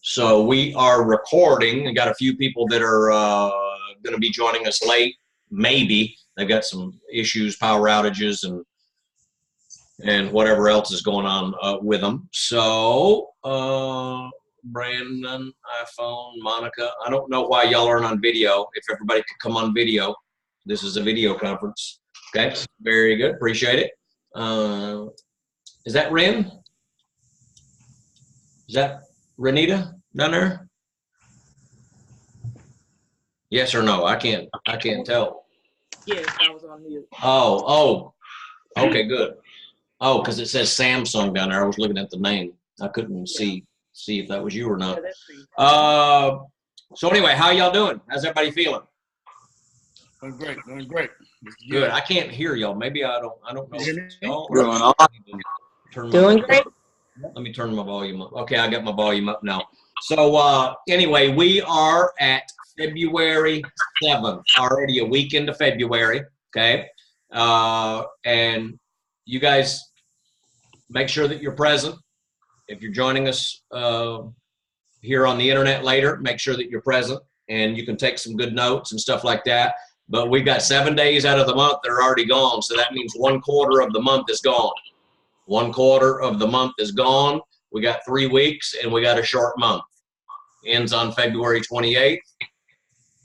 So we are recording. We got a few people that are going to be joining us late. Maybe they've got some issues, power outages, and whatever else is going on with them. So Brandon, iPhone, Monica. I don't know why y'all aren't on video. If everybody could come on video, this is a video conference. Okay, very good. Appreciate it. Is that Ren? Is that Renita down there? Yes or no? I can't tell. Yes, I was on mute. Oh, okay, good. Oh, because it says Samsung down there. I was looking at the name. I couldn't see if that was you or not. So anyway, how y'all doing? How's everybody feeling? Doing great. Good. I can't hear y'all. Maybe I don't know. Doing great. Let me turn my volume up. Okay, I got my volume up now. So anyway, we are at February 7th, already a week into February, okay? And you guys make sure that you're present. If you're joining us here on the internet later, make sure that you're present and you can take some good notes and stuff like that. But we've got 7 days out of the month that are already gone, so that means 1/4 of the month is gone. 1/4 of the month is gone. We got 3 weeks and we got a short month. Ends on February 28th,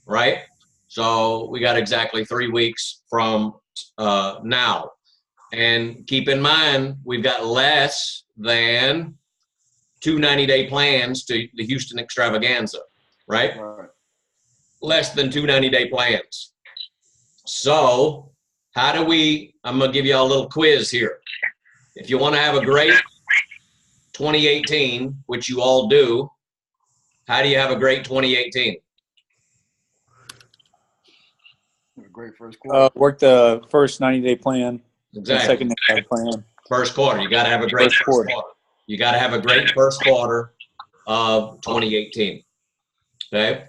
right? So we got exactly 3 weeks from now. And keep in mind, we've got less than 2 90-day plans to the Houston Extravaganza, right? Less than 2 90-day plans. So how do we, I'm gonna give you all a little quiz here. If you want to have a great 2018, which you all do, how do you have a great 2018? A great first quarter. Work the first 90-day plan. Exactly. Second 90-day plan. First quarter. You got to have a great first quarter. You got to have a great first quarter of 2018. Okay?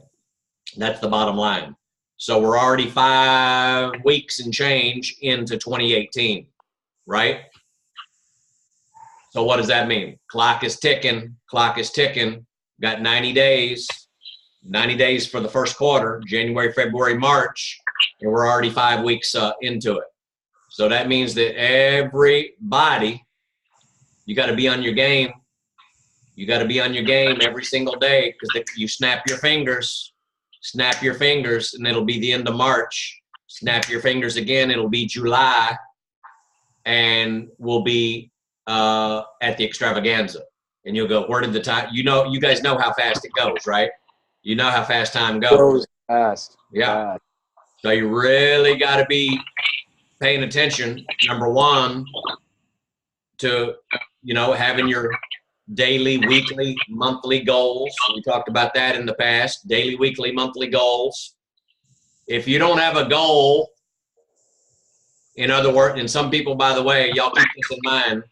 That's the bottom line. So we're already 5 weeks and change into 2018, right? So what does that mean? Clock is ticking. Clock is ticking. Got 90 days. 90 days for the first quarter, January, February, March, and we're already 5 weeks into it. So that means that everybody, you got to be on your game. You got to be on your game every single day, because you snap your fingers, and it'll be the end of March. Snap your fingers again, it'll be July, and we'll be at the Extravaganza. And you'll go, where did the time, you guys know how fast it goes, right? You know how fast time goes. Fast. Yeah. Fast. So you really got to be paying attention, number one, to, having your daily, weekly, monthly goals. We talked about that in the past, daily, weekly, monthly goals. If you don't have a goal, in other words, and some people, by the way, y'all keep this in mind,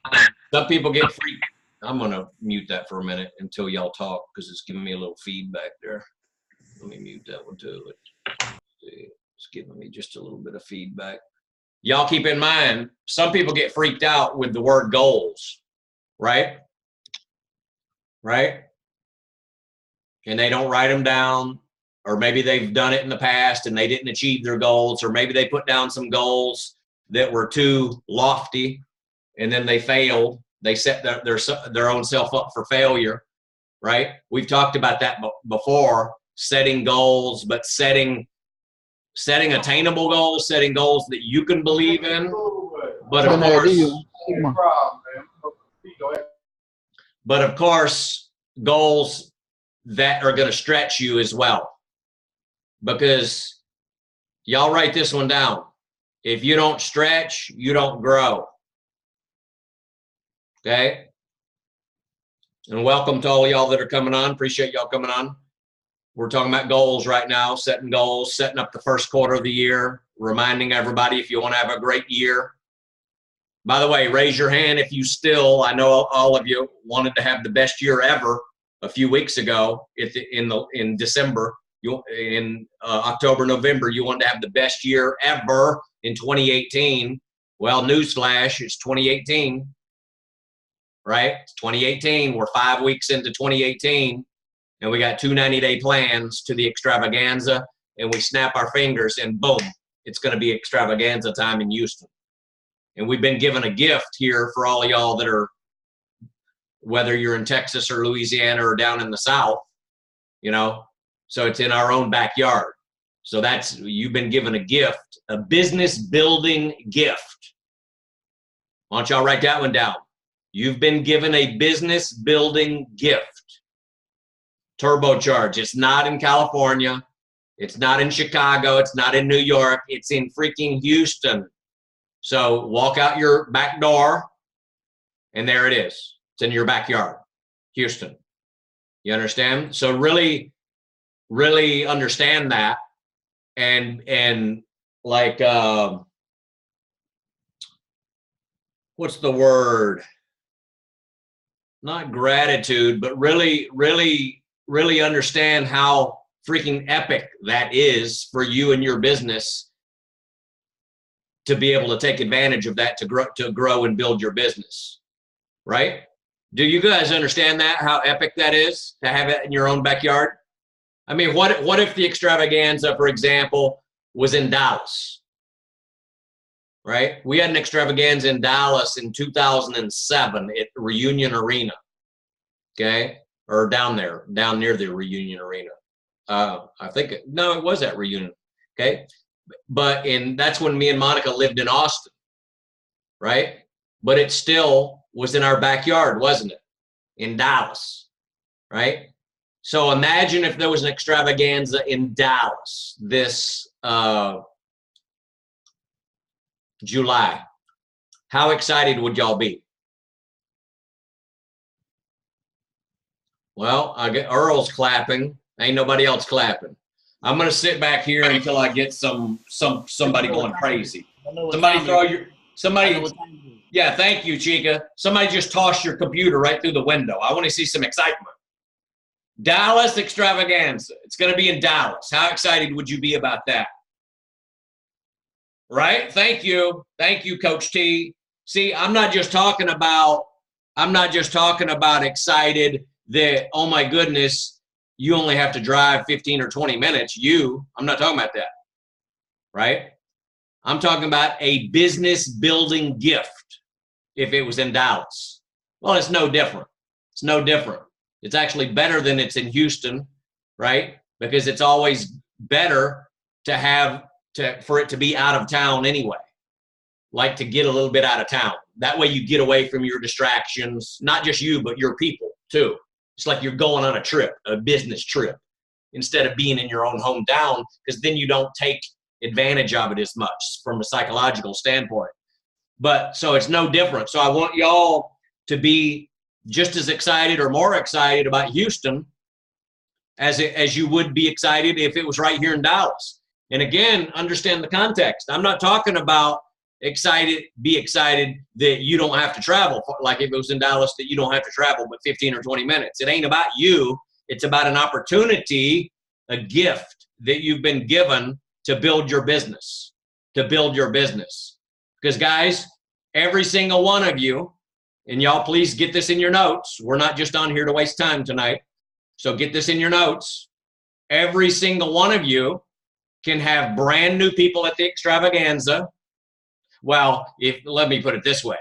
some people get freaked. I'm going to mute that for a minute until y'all talk, because it's giving me a little feedback there. Let me mute that one too. It's giving me just a little bit of feedback. Y'all keep in mind, some people get freaked out with the word goals, right? Right? And they don't write them down, or maybe they've done it in the past and they didn't achieve their goals, or maybe they put down some goals that were too lofty and then they failed. They set their own self up for failure, right? We've talked about that before, setting goals, but setting attainable goals, setting goals that you can believe in. But of course, goals that are going to stretch you as well. Because y'all write this one down. If you don't stretch, you don't grow. Okay? And welcome to all y'all that are coming on. Appreciate y'all coming on. We're talking about goals right now, setting goals, setting up the first quarter of the year, reminding everybody if you want to have a great year. By the way, raise your hand if you still, I know all of you wanted to have the best year ever a few weeks ago in December. In October, November, you wanted to have the best year ever in 2018. Well, newsflash, it's 2018. Right? It's 2018. We're 5 weeks into 2018, and we got 2 90-day plans to the extravaganza, and we snap our fingers and boom, it's going to be extravaganza time in Houston. And we've been given a gift here for all of y'all that are, whether you're in Texas or Louisiana or down in the South, you know, so it's in our own backyard. So that's, you've been given a gift, a business building gift. Why don't y'all write that one down? You've been given a business building gift. Turbocharge. It's not in California. It's not in Chicago. It's not in New York. It's in freaking Houston. So walk out your back door and there it is. It's in your backyard, Houston. You understand? So really, really understand that. And like, what's the word? Not gratitude, but really, really, really understand how freaking epic that is for you and your business to be able to take advantage of that to grow and build your business, right? Do you guys understand that, how epic that is to have it in your own backyard? I mean, what if the extravaganza, for example, was in Dallas, right? We had an extravaganza in Dallas in 2007 at Reunion Arena, okay? Or down there, down near the Reunion Arena. I think, no, it was at Reunion, okay? But that's when me and Monica lived in Austin, right? But it still was in our backyard, wasn't it? In Dallas, right? So imagine if there was an extravaganza in Dallas this July. How excited would y'all be? Well, I get Earl's clapping. Ain't nobody else clapping. I'm gonna sit back here until I get somebody going crazy. Somebody. Yeah, thank you, Chica. Somebody just tossed your computer right through the window. I want to see some excitement. Dallas extravaganza. It's going to be in Dallas. How excited would you be about that? Right? Thank you. Thank you, Coach T. See, I'm not just talking about excited that, oh my goodness, you only have to drive 15 or 20 minutes. I'm not talking about that. Right? I'm talking about a business building gift if it was in Dallas. Well, it's no different. It's no different. It's actually better than it's in Houston, right? Because it's always better for it to be out of town anyway. Like to get a little bit out of town. That way you get away from your distractions, not just you, but your people too. It's like you're going on a trip, a business trip, instead of being in your own hometown, because then you don't take advantage of it as much from a psychological standpoint. But so it's no different. So I want y'all to be just as excited or more excited about Houston as you would be excited if it was right here in Dallas. And again, understand the context. I'm not talking about be excited that you don't have to travel, like if it was in Dallas that you don't have to travel but 15 or 20 minutes. It ain't about you. It's about an opportunity, a gift that you've been given to build your business, Because guys, every single one of you, and y'all please get this in your notes. We're not just on here to waste time tonight. So get this in your notes. Every single one of you can have brand new people at the extravaganza. Well, let me put it this way,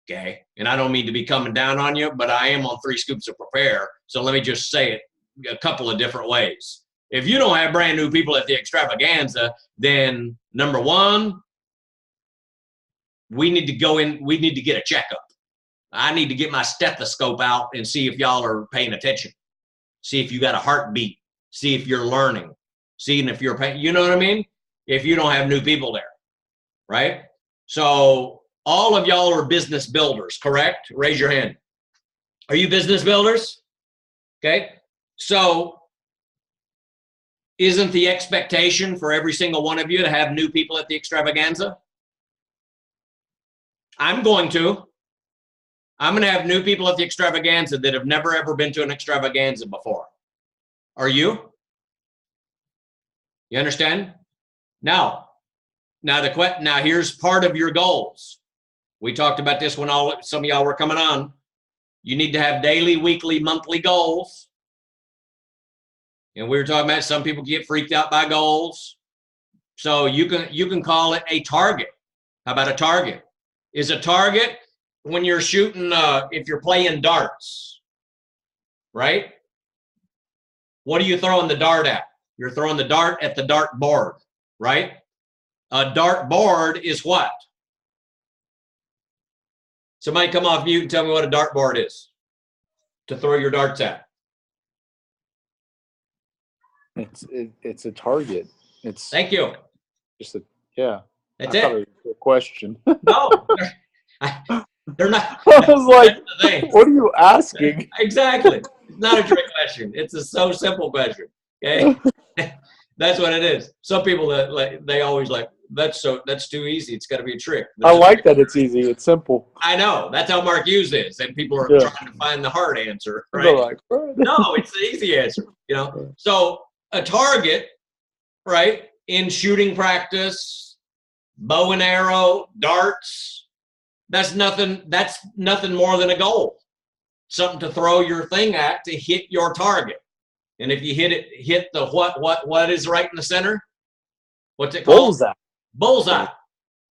okay? And I don't mean to be coming down on you, but I am on 3 Scoops of Prepare. So let me just say it a couple of different ways. If you don't have brand new people at the extravaganza, then number one, we need to get a checkup. I need to get my stethoscope out and see if y'all are paying attention. See if you got a heartbeat. See if you're learning. Seeing if you're paying, you know what I mean? If you don't have new people there, right? So all of y'all are business builders, correct? Raise your hand. Are you business builders? Okay. So isn't the expectation for every single one of you to have new people at the extravaganza? I'm going to have new people at the extravaganza that have never ever been to an extravaganza before. Are you? You understand? Now here's part of your goals. We talked about this when some of y'all were coming on. You need to have daily, weekly, monthly goals. And we were talking about some people get freaked out by goals. So you can call it a target. How about a target? Is a target when you're shooting, if you're playing darts, right? What are you throwing the dart at? You're throwing the dart at the dart board, right? A dart board is what? Somebody come off mute and tell me what a dart board is to throw your darts at. It's a target. It's Thank you. just a yeah. That's I thought it. it was a question. No, they're not. I was like, That's the thing. what are you asking? Exactly. It's not a trick question. It's a so simple question. Okay. That's what it is. Some people that they always like, that's too easy. It's got to be a trick. I like that it's easy. It's simple. I know. That's how Mark Hughes is. And people are Yeah. trying to find the hard answer, They're right? like, what? No, it's the easy answer, you know? So a target, right, in shooting practice, bow and arrow, darts, that's nothing more than a goal. Something to throw your thing at to hit your target. And if you hit the what is right in the center? What's it called? Bullseye. Bullseye.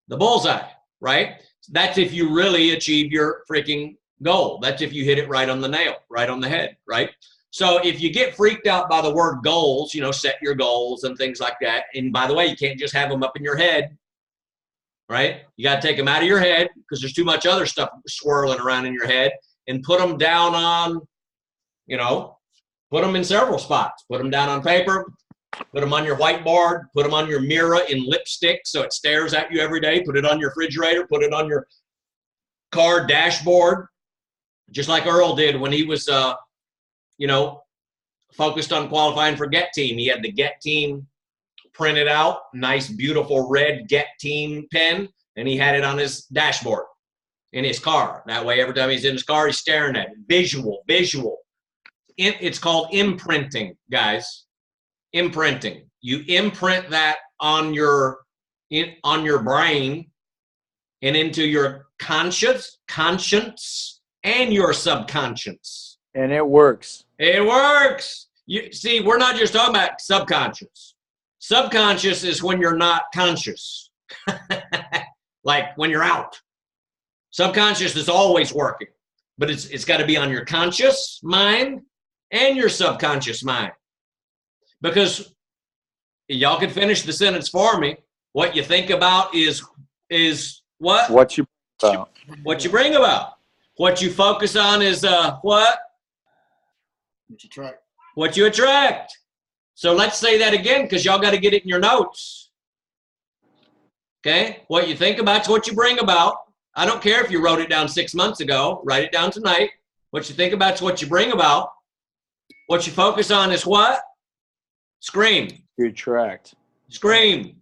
The bullseye, right? That's if you really achieve your freaking goal. That's if you hit it right on the nail, right on the head, right? So if you get freaked out by the word goals, set your goals and things like that. And by the way, you can't just have them up in your head, right? You got to take them out of your head because there's too much other stuff swirling around in your head, and put them down on, put them in several spots. Put them down on paper, put them on your whiteboard, put them on your mirror in lipstick so it stares at you every day. Put it on your refrigerator, put it on your car dashboard, just like Earl did when he was, focused on qualifying for Get Team. He had the Get Team printed out, nice, beautiful red Get Team pen, and he had it on his dashboard in his car. That way, every time he's in his car, he's staring at it. Visual. It's called imprinting, guys. Imprinting. You imprint that on your brain and into your conscience, and your subconscious. And it works. It works. You see, we're not just talking about subconscious. Subconscious is when you're not conscious, like when you're out. Subconscious is always working, but it's got to be on your conscious mind and your subconscious mind. Because y'all can finish the sentence for me. What you think about is what? What you about. What you bring about. What you focus on is what? What you track. What you attract. So let's say that again, because y'all got to get it in your notes. Okay? What you think about is what you bring about. I don't care if you wrote it down 6 months ago. Write it down tonight. What you think about is what you bring about. What you focus on is what? Scream. You attract. Scream.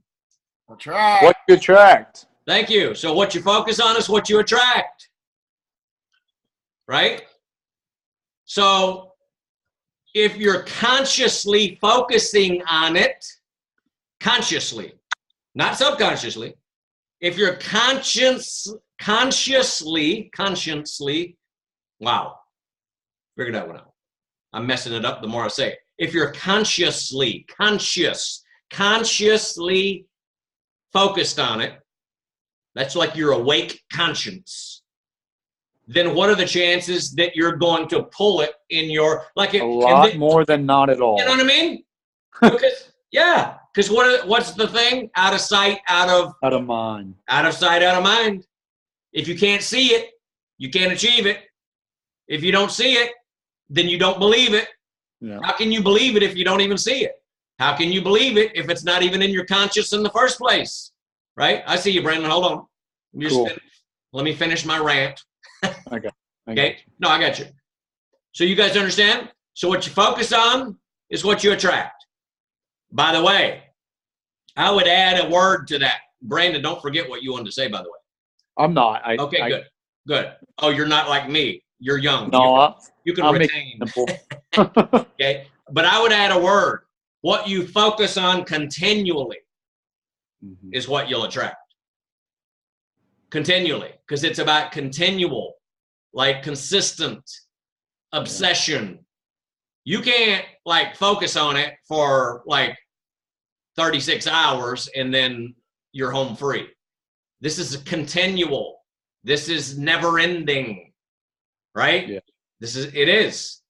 Attract. What you attract. Thank you. So what you focus on is what you attract. Right? So if you're consciously focusing on it, consciously, not subconsciously, if you're consciously, wow, figured that one out. I'm messing it up the more I say it. If you're consciously focused on it, that's like your awake conscience. Then what are the chances that you're going to pull it in your, like it, A lot more than not at all. you know what I mean? Because what's the thing? Out of sight, out of mind. Out of sight, out of mind. If you can't see it, you can't achieve it. If you don't see it, then you don't believe it. Yeah. How can you believe it if you don't even see it? How can you believe it if it's not even in your conscious in the first place? Right? I see you, Brandon. Hold on. Cool. Let me finish my rant. Okay. Okay? No, I got you. So you guys understand? So what you focus on is what you attract. By the way, I would add a word to that. Brandon, don't forget what you wanted to say, by the way. I'm not. Okay, good. Oh, you're not like me. You're young. No, you can I'll retain. make it simple. Okay? But I would add a word. What you focus on continually is what you'll attract. Continually. Because it's about continual, like consistent obsession. You can't like focus on it for like 36 hours and then you're home free. This is continual. This is never ending, right? Yeah. It is,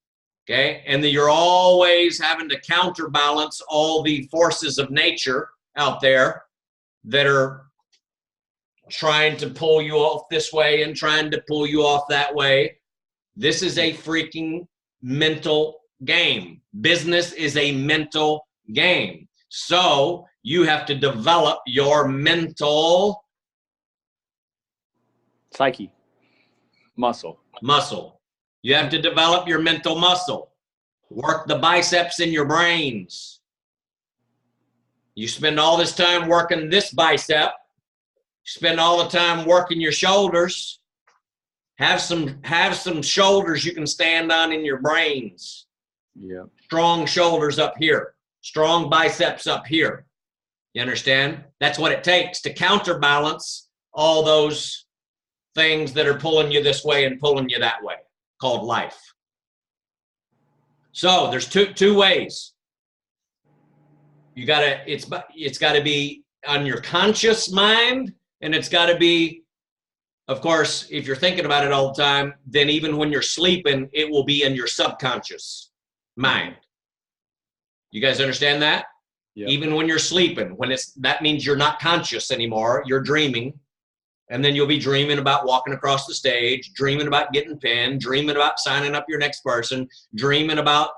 okay? And then you're always having to counterbalance all the forces of nature out there that are trying to pull you off this way and trying to pull you off that way. This is a freaking mental game. Business is a mental game. So you have to develop your mental Psyche. Muscle. muscle. You have to develop your mental muscle. Work the biceps in your brains. You spend all this time working this bicep. Spend all the time working your shoulders. Have some shoulders you can stand on in your brains. Yeah. Strong shoulders up here. Strong biceps up here. You understand? That's what it takes to counterbalance all those things that are pulling you this way and pulling you that way, called life. So there's two ways. It's gotta be on your conscious mind, and it's gotta be, of course, if you're thinking about it all the time, then even when you're sleeping, it will be in your subconscious mind. You guys understand that? Yep. Even when you're sleeping, that means you're not conscious anymore, you're dreaming. And then you'll be dreaming about walking across the stage, dreaming about getting pinned, dreaming about signing up your next person, dreaming about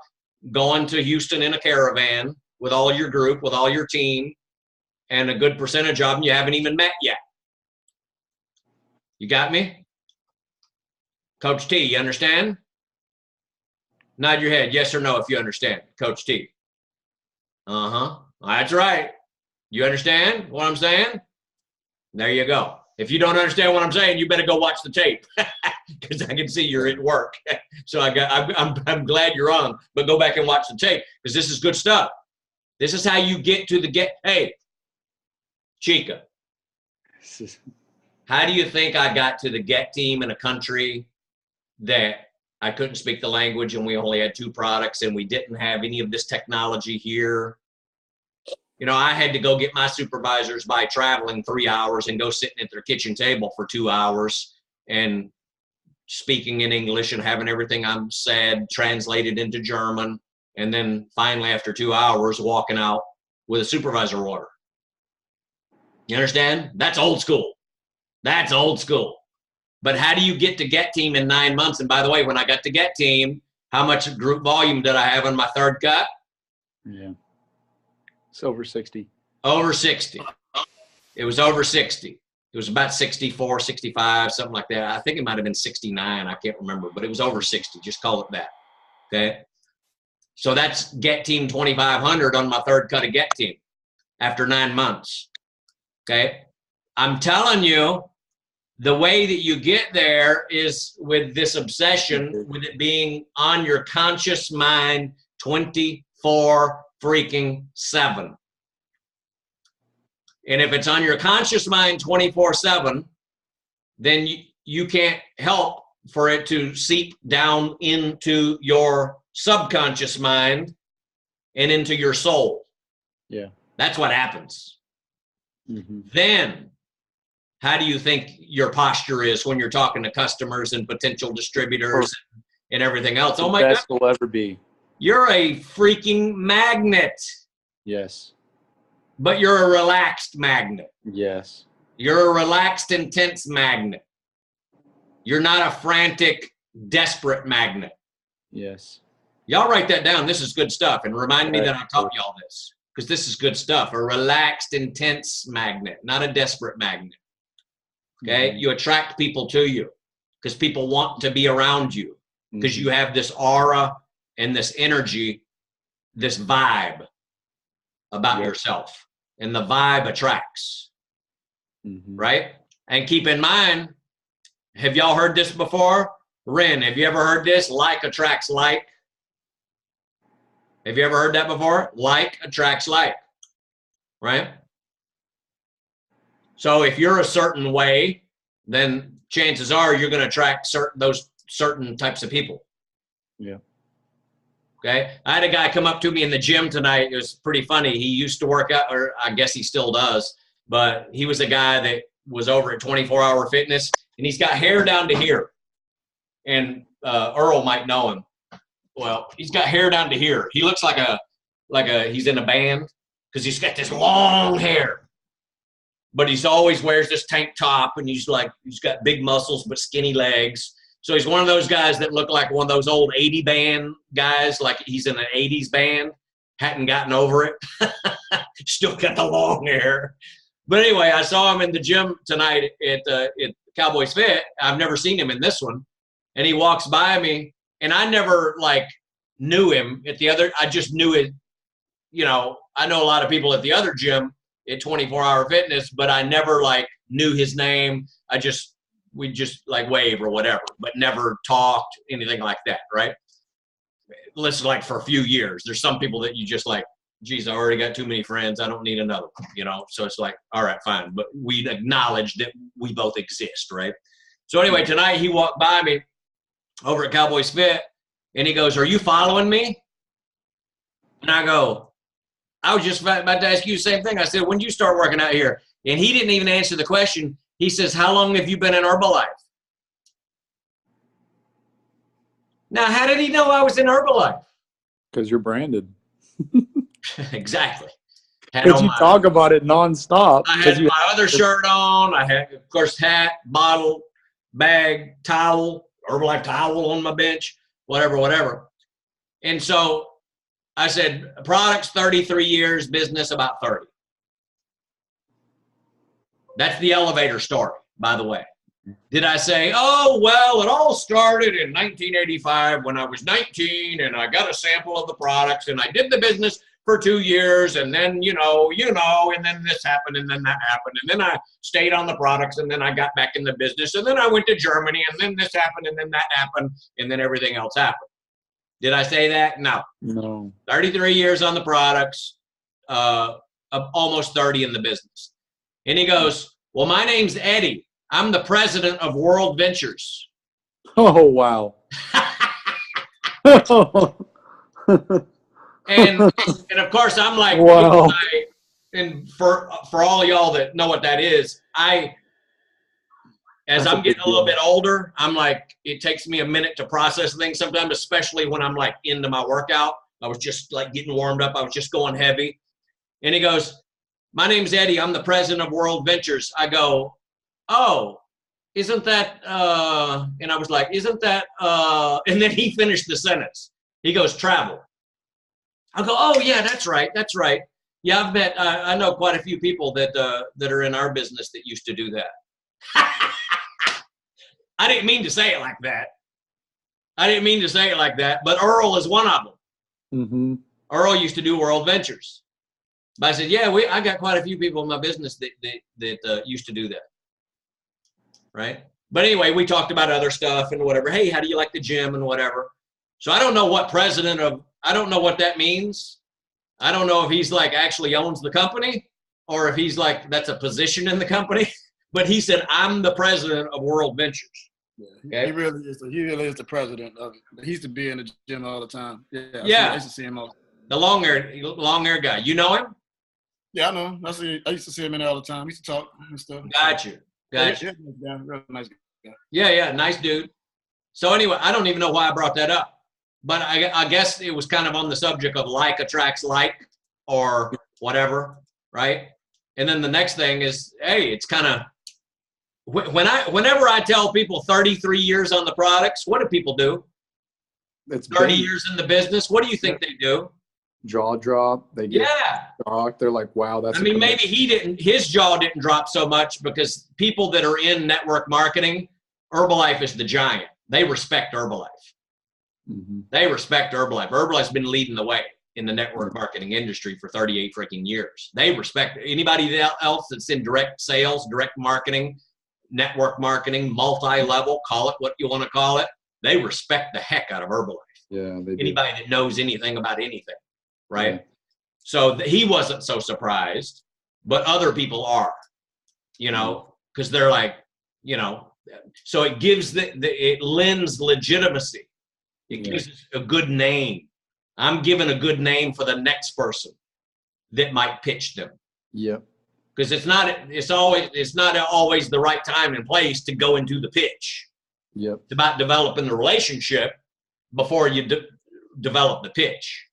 going to Houston in a caravan with all your group, with all your team, and a good percentage of them you haven't even met yet. You got me? Coach T, you understand? Nod your head, yes or no, if you understand. Coach T. Uh-huh. That's right. You understand what I'm saying? There you go. If you don't understand what I'm saying, you better go watch the tape because I can see you're at work. So I'm glad you're on, but go back and watch the tape because this is good stuff. This is how you get to hey, Chica, how do you think I got to the Get team in a country that I couldn't speak the language and we only had 2 products and we didn't have any of this technology here? You know, I had to go get my supervisors by traveling 3 hours and go sitting at their kitchen table for 2 hours and speaking in English and having everything I'm said translated into German. And then finally, after 2 hours, walking out with a supervisor order. You understand? That's old school. That's old school. But how do you get to Get Team in 9 months? And by the way, when I got to Get Team, how much group volume did I have on my third cut? Yeah. It's over 60. Over 60. It was over 60. It was about 64, 65, something like that. I think it might have been 69. I can't remember, but it was over 60. Just call it that. Okay. So that's Get Team 2500 on my third cut of Get Team after 9 months. Okay. I'm telling you, the way that you get there is with this obsession with it being on your conscious mind 24 freaking 7. And if it's on your conscious mind 24/7, then you can't help for it to seep down into your subconscious mind and into your soul. Yeah. That's what happens. Mm-hmm. Then how do you think your posture is when you're talking to customers and potential distributors and everything else? Oh my God. Best will ever be. You're a freaking magnet, Yes. but you're a relaxed magnet. Yes. You're a relaxed, intense magnet. You're not a frantic, desperate magnet. Yes. Y'all write that down. This is good stuff. And remind me that I taught y'all this because this is good stuff. A relaxed, intense magnet, not a desperate magnet. Okay? Mm-hmm. You attract people to you because people want to be around you because you have this aura and this energy, this vibe about yourself. And the vibe attracts. Mm-hmm. Right? And keep in mind, have y'all heard this before? Ren, have you ever heard this? Like attracts like. Have you ever heard that before? Like attracts like. Right? So if you're a certain way, then chances are you're going to attract those certain types of people. Yeah. Okay. I had a guy come up to me in the gym tonight. It was pretty funny. He used to work out, or I guess he still does, but he was a guy that was over at 24-Hour Fitness, and he's got hair down to here. And Earl might know him. Well, he's got hair down to here. He looks like he's in a band because he's got this long hair. But he's always wears this tank top, and he's got big muscles but skinny legs. So he's one of those guys that look like one of those old 80 band guys, like he's in an 80s band, hadn't gotten over it, still got the long hair. But anyway, I saw him in the gym tonight at Cowboys Fit. I've never seen him in this one. And he walks by me, and I never knew him at the other. I just knew it. I know a lot of people at the other gym at 24-Hour Fitness, but I never knew his name. We just wave or whatever, but never talked, anything like that, right? Listen, for a few years. There's some people that you just geez, I already got too many friends. I don't need another one, So it's all right, fine. But we acknowledge that we both exist, right? So anyway, tonight he walked by me over at Cowboys Fit, and he goes, "Are you following me?" And I go, "I was just about to ask you the same thing." I said, "When did you start working out here?" And he didn't even answer the question. He says, "How long have you been in Herbalife?" Now, how did he know I was in Herbalife? Because you're branded. Exactly. Because you talk about it nonstop. I had my other shirt on. I had, of course, hat, bottle, bag, towel, Herbalife towel on my bench, whatever. And so I said, products 33 years, business about 30. That's the elevator story, by the way. Did I say, oh, well, it all started in 1985 when I was 19 and I got a sample of the products and I did the business for 2 years and then, and then this happened and then that happened. And then I stayed on the products and then I got back in the business and then I went to Germany and then this happened and then that happened and then everything else happened. Did I say that? No. 33 years on the products, almost 30 in the business. And he goes, well, my name's Eddie. I'm the president of World Ventures. Oh, wow. and of course, I'm like, wow. And for all y'all that know what that is, as I'm getting a little bit older, I'm like, it takes me a minute to process things sometimes, especially when I'm into my workout. I was just getting warmed up. I was just going heavy. And he goes, my name's Eddie. I'm the president of World Ventures. I go, oh, isn't that, and I was like, isn't that, and then he finished the sentence. He goes, travel. I go, oh yeah, that's right. Yeah, I've met, I know quite a few people that are in our business that used to do that. I didn't mean to say it like that. But Earl is one of them. Mm-hmm. Earl used to do World Ventures. But I said, yeah, I got quite a few people in my business that used to do that. Right? But anyway, we talked about other stuff and whatever. Hey, how do you like the gym and whatever? So I don't know what I don't know what that means. I don't know if he's actually owns the company or if he's that's a position in the company. But he said, I'm the president of World Ventures. Yeah, okay? He really is the president of it. He used to be in the gym all the time. Yeah. I used to see him all the long hair guy. You know him? Yeah, I know him. I used to see him in there all the time. We used to talk and stuff. Got you. Yeah, real nice guy. Yeah, nice dude. So anyway, I don't even know why I brought that up. But I guess it was kind of on the subject of like attracts like or whatever, right? And then the next thing is, hey, it's kind of, whenever I tell people 33 years on the products, what do people do? It's 30 years in the business. What do you think they do? Jaw drop. They get shocked. They're like, wow, that's. I mean, maybe his jaw didn't drop so much because people that are in network marketing, Herbalife is the giant. They respect Herbalife. Mm-hmm. They respect Herbalife. Herbalife's been leading the way in the network marketing industry for 38 freaking years. They respect anybody else that's in direct sales, direct marketing, network marketing, multi-level, call it what you want to call it. They respect the heck out of Herbalife. Yeah, they do. Anybody that knows anything about anything, right? Yeah. So he wasn't so surprised, but other people are, because they're like, so it gives it lends legitimacy. It gives us a good name. I'm giving a good name for the next person that might pitch them. Yep. Because it's not always the right time and place to go into the pitch. Yep. It's about developing the relationship before you develop the pitch.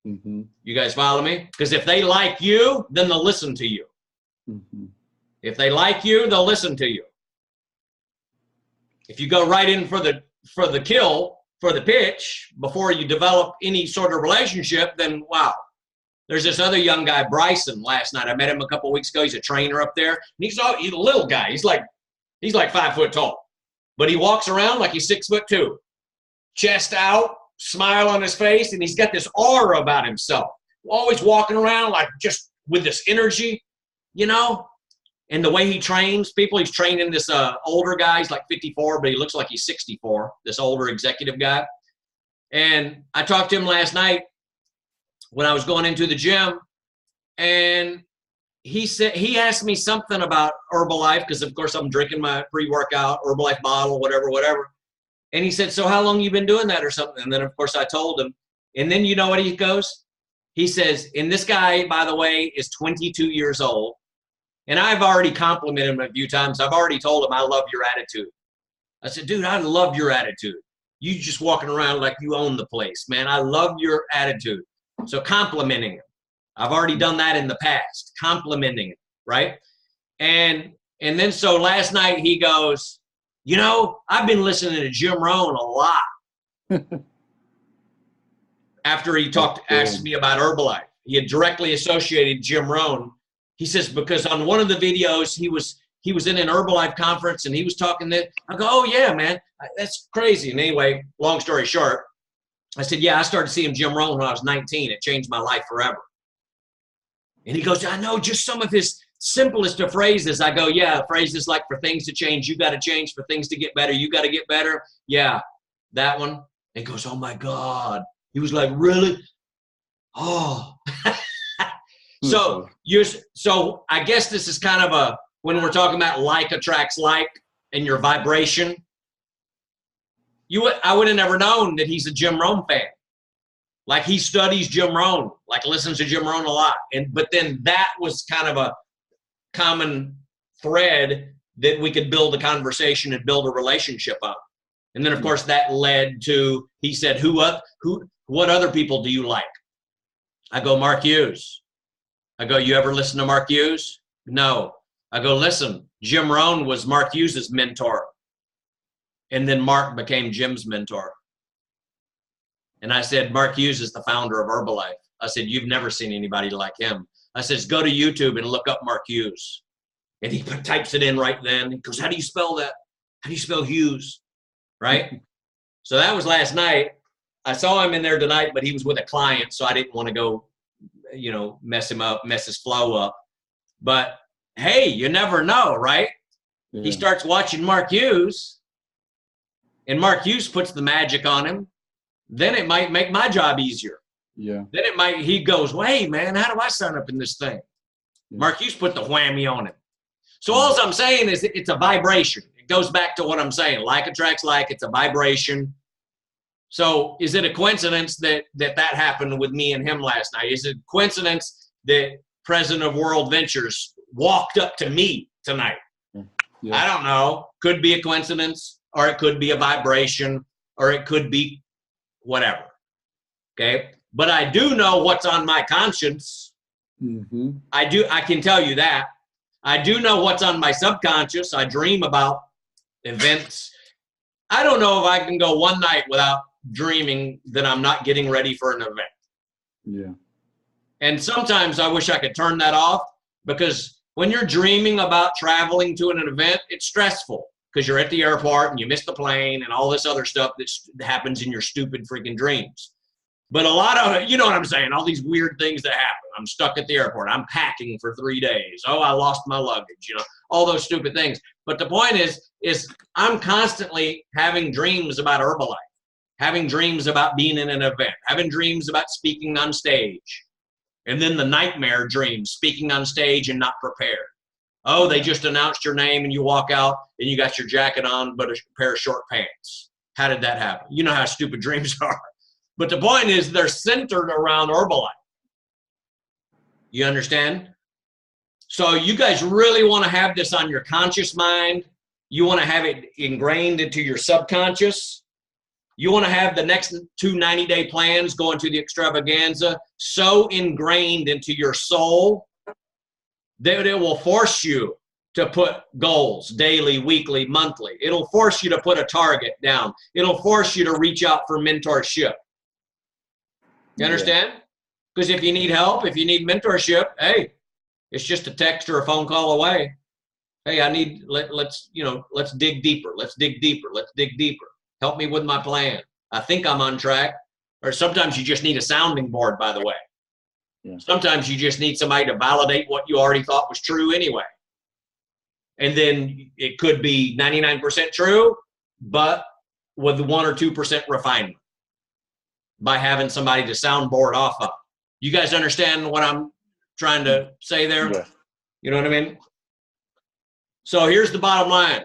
Mm-hmm. You guys follow me? Because if they like you, then they'll listen to you. Mm-hmm. If they like you, they'll listen to you. If you go right in for the kill, for the pitch, before you develop any sort of relationship, then wow. There's this other young guy, Bryson, last night. I met him a couple weeks ago. He's a trainer up there. And he's a little guy. He's like 5 foot tall. But he walks around like he's 6'2". Chest out, smile on his face, and he's got this aura about himself. Always walking around like just with this energy, you know? And the way he trains people, he's training this older guy. He's like 54, but he looks like he's 64, this older executive guy. And I talked to him last night when I was going into the gym, and he asked me something about Herbalife, because of course I'm drinking my pre-workout Herbalife bottle, whatever. And he said, so how long you been doing that or something? And then of course I told him, and then you know what he goes? He says, and this guy, by the way, is 22 years old. And I've already complimented him a few times. I've already told him I love your attitude. I said, dude, I love your attitude. You just walking around like you own the place, man. I love your attitude. So complimenting him. I've already done that in the past, complimenting him, right? And then so last night he goes, you know, I've been listening to Jim Rohn a lot. After he asked me about Herbalife. He had directly associated Jim Rohn. He says, because on one of the videos he was in an Herbalife conference and he was talking that. I go, oh yeah, man, that's crazy. And anyway, long story short, I said, yeah, I started seeing Jim Rohn when I was 19. It changed my life forever. And he goes, I know just some of his simplest of phrases. I go, yeah, phrases like for things to change, you got to change. For things to get better, you got to get better. Yeah, that one. And he goes, oh my God. He was like, really? Oh. So I guess this is kind of when we're talking about like attracts like and your vibration, I would have never known that he's a Jim Rohn fan. Like he studies Jim Rohn, like listens to Jim Rohn a lot. But then that was kind of a common thread that we could build a conversation and build a relationship on. And then of course that led to, he said, what other people do you like? I go, Mark Hughes. I go, you ever listen to Mark Hughes? No. I go, listen, Jim Rohn was Mark Hughes's mentor. And then Mark became Jim's mentor. And I said, Mark Hughes is the founder of Herbalife. I said, you've never seen anybody like him. I said, go to YouTube and look up Mark Hughes. And he types it in right then. He goes, how do you spell that? How do you spell Hughes? Right? So that was last night. I saw him in there tonight, but he was with a client, so I didn't want to go, mess him up, mess his flow up. But hey, you never know, right? Yeah. He starts watching Mark Hughes, and Mark Hughes puts the magic on him. Then it might make my job easier. Yeah. Then he goes, well, hey, man, how do I sign up in this thing? Yeah. Mark Hughes put the whammy on him. So all I'm saying is it's a vibration. It goes back to what I'm saying. Like attracts like, it's a vibration. So is it a coincidence that happened with me and him last night? Is it a coincidence that President of World Ventures walked up to me tonight? Yeah. I don't know. Could be a coincidence, or it could be a vibration, or it could be whatever. Okay? But I do know what's on my conscience. Mm-hmm. I can tell you that. I do know what's on my subconscious. I dream about events. I don't know if I can go one night without dreaming that I'm not getting ready for an event. Yeah. And sometimes I wish I could turn that off, because when you're dreaming about traveling to an event, it's stressful because you're at the airport and you miss the plane and all this other stuff that happens in your stupid freaking dreams. But a lot of, you know what I'm saying, all these weird things that happen. I'm stuck at the airport. I'm packing for 3 days. Oh, I lost my luggage, all those stupid things. But the point is I'm constantly having dreams about Herbalife, having dreams about being in an event, having dreams about speaking on stage. And then the nightmare dreams, speaking on stage and not prepared. Oh, they just announced your name and you walk out and you got your jacket on but a pair of short pants. How did that happen? You know how stupid dreams are. But the point is they're centered around Herbalife. You understand? So you guys really want to have this on your conscious mind. You want to have it ingrained into your subconscious. You want to have the next 2 90-day plans going to the extravaganza so ingrained into your soul that it will force you to put goals daily, weekly, monthly. It'll force you to put a target down. It'll force you to reach out for mentorship. You understand? Because if you need help, if you need mentorship, hey, it's just a text or a phone call away. Hey, I need, let's dig deeper. Let's dig deeper. Let's dig deeper. Help me with my plan. I think I'm on track. Or sometimes you just need a sounding board, by the way. Yeah. Sometimes you just need somebody to validate what you already thought was true anyway. And then it could be 99% true, but with 1 or 2% refinement by having somebody to soundboard off of. You guys understand what I'm trying to say there? Yeah. You know what I mean? So here's the bottom line.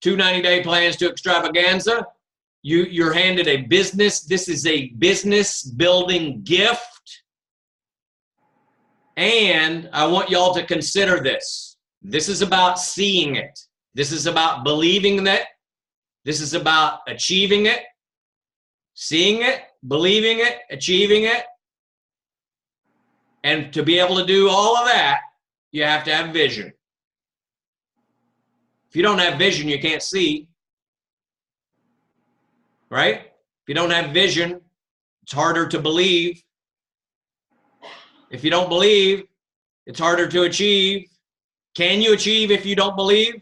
2 90-day plans to extravaganza. You're handed a business. This is a business building gift. And I want y'all to consider this. This is about seeing it. This is about believing that. This is about achieving it. Seeing it, believing it, achieving it. And to be able to do all of that, you have to have vision. If you don't have vision, you can't see. Right? If you don't have vision, it's harder to believe. If you don't believe, it's harder to achieve. Can you achieve if you don't believe?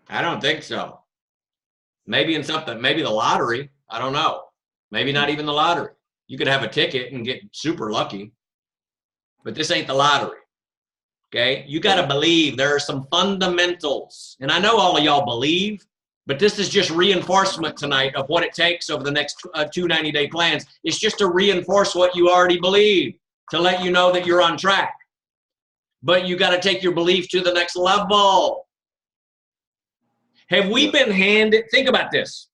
I don't think so. Maybe in something, maybe the lottery. I don't know. Maybe not even the lottery. You could have a ticket and get super lucky. But this ain't the lottery. Okay? You got to believe. There are some fundamentals. And I know all of y'all believe, but this is just reinforcement tonight of what it takes over the next 2 90-day plans. It's just to reinforce what you already believe, to let you know that you're on track. But you got to take your belief to the next level. Have we been handed, think about this.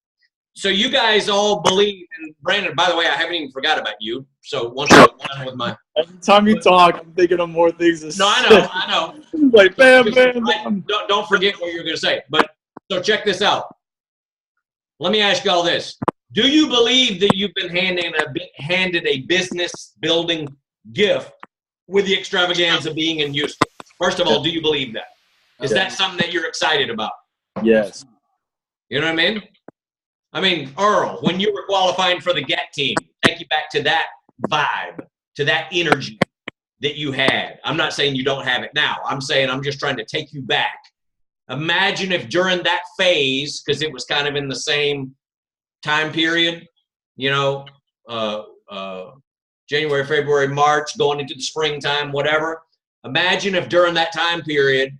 So you guys all believe, and Brandon, by the way, I haven't even forgot about you. So once I'm done with my... Every time you talk, I'm thinking of more things to say. No, I know. Like, bam, bam, bam. Don't forget what you're going to say. But so check this out. Let me ask you all this. Do you believe that you've been handed a business building gift with the extravaganza being in Houston? First of all, do you believe that? Is that something that you're excited about? Yes. You know what I mean? I mean, Earl, when you were qualifying for the GET team, take you back to that vibe, to that energy that you had. I'm not saying you don't have it now. I'm saying I'm just trying to take you back. Imagine if during that phase, because it was kind of in the same time period, you know, January, February, March, going into the springtime, whatever. Imagine if during that time period,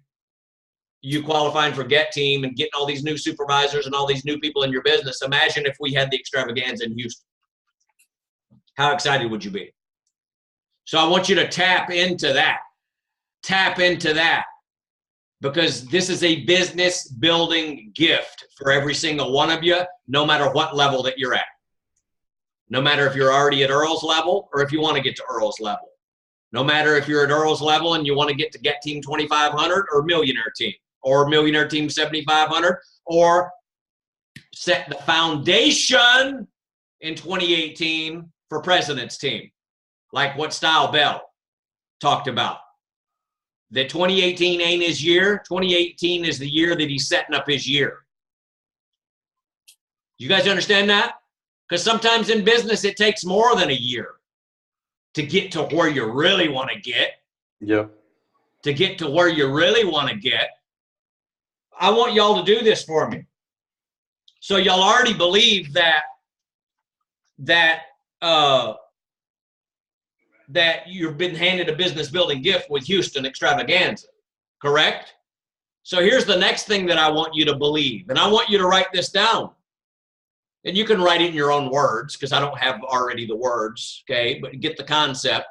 you qualifying for GET team and getting all these new supervisors and all these new people in your business. Imagine if we had the extravaganza in Houston. How excited would you be? So I want you to tap into that. Tap into that. Because this is a business building gift for every single one of you, no matter what level that you're at. No matter if you're already at Earl's level or if you want to get to Earl's level. No matter if you're at Earl's level and you want to get to GET Team 2500 or Millionaire Team or Millionaire Team 7500 or set the foundation in 2018 for President's Team, like what Style Bell talked about. That 2018 ain't his year. 2018 is the year that he's setting up his year. You guys understand that? Because sometimes in business, it takes more than a year to get to where you really want to get. Yeah. To get to where you really want to get. I want y'all to do this for me. So y'all already believe that you've been handed a business building gift with Houston Extravaganza, correct? So here's the next thing that I want you to believe, and I want you to write this down. And you can write it in your own words because I don't have already the words, okay? But get the concept.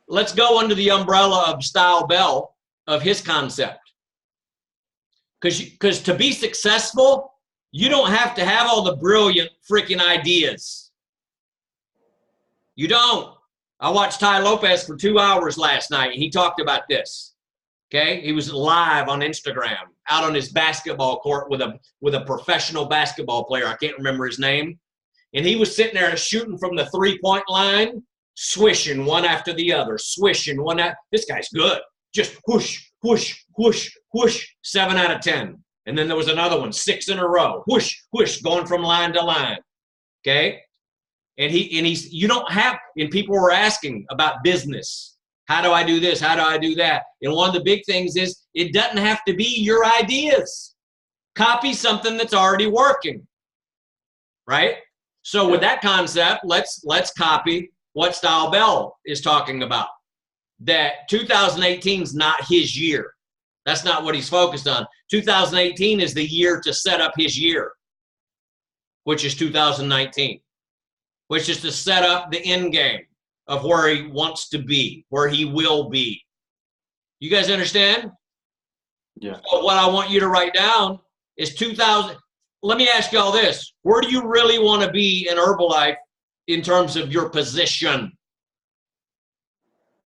Let's go under the umbrella of Style Bell, of his concept. Because to be successful, You don't have to have all the brilliant freaking ideas. You don't. I watched Tai Lopez for 2 hours last night. He talked about this. Okay, he was live on Instagram, out on his basketball court with a professional basketball player. I can't remember his name, and he was sitting there shooting from the 3-point line, swishing one after the other, swishing one. This guy's good. Just whoosh, whoosh, whoosh, whoosh. 7 out of 10. And then there was another one, 6 in a row, whoosh, whoosh, going from line to line. Okay, and he's you don't have. And people were asking about business. How do I do this? How do I do that? And one of the big things is it doesn't have to be your ideas. Copy something that's already working, right? So with that concept, let's copy what Style Bell is talking about. That 2018 is not his year. That's not what he's focused on. 2018 is the year to set up his year, which is 2019, which is to set up the end game of where he wants to be, where he will be. You guys understand? Yeah. So what I want you to write down is 2000. Let me ask y'all this. Where do you really want to be in Herbalife in terms of your position?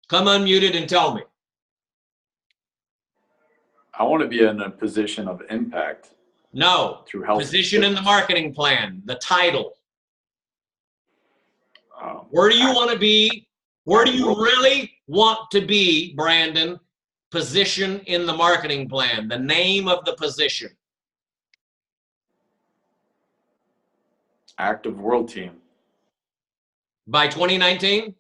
Come unmuted and tell me. I want to be in a position of impact. No. Through health. Position in the marketing plan, the title. Where do you want to be? Where do you really want to be, Brandon? Position in the marketing plan, the name of the position. Active World Team. By 2019?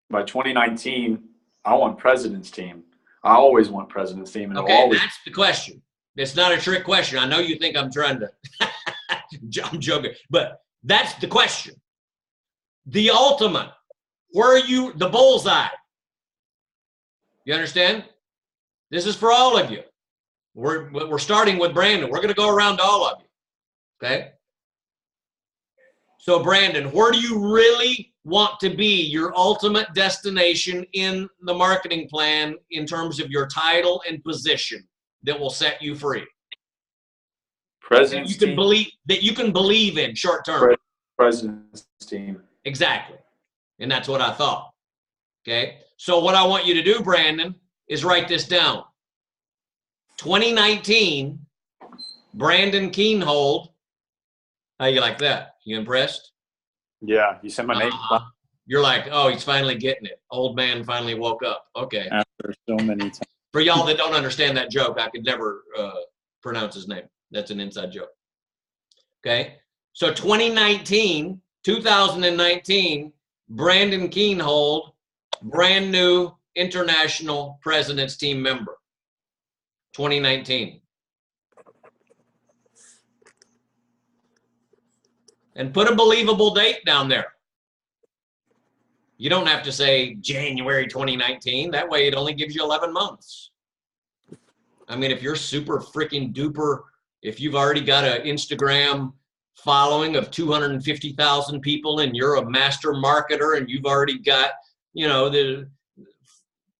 By 2019, I want President's Team. I always want President's Team. And Okay, that's the question. It's not a trick question. I know you think I'm trying to, I'm joking, but that's the question. The ultimate, where are you, the bullseye? You understand? This is for all of you. We're starting with Brandon. We're going to go around to all of you. Okay? So Brandon, where do you really want to be, your ultimate destination in the marketing plan in terms of your title and position that will set you free? President's Team. That you can believe in short term. President's Team. Exactly. And that's what I thought. Okay. So what I want you to do, Brandon, is write this down. 2019, Brandon Keenhold. How you like that? You impressed? Yeah, you said my name. You're like, oh, he's finally getting it. Old man finally woke up. Okay. After so many times. For y'all that don't understand that joke, I could never pronounce his name. That's an inside joke. Okay. So 2019, Brandon Keenhold, brand new international president's team member. 2019. And put a believable date down there. You don't have to say January 2019. That way it only gives you 11 months. I mean, if you're super freaking duper, if you've already got an Instagram following of 250,000 people and you're a master marketer and you've already got, you know, the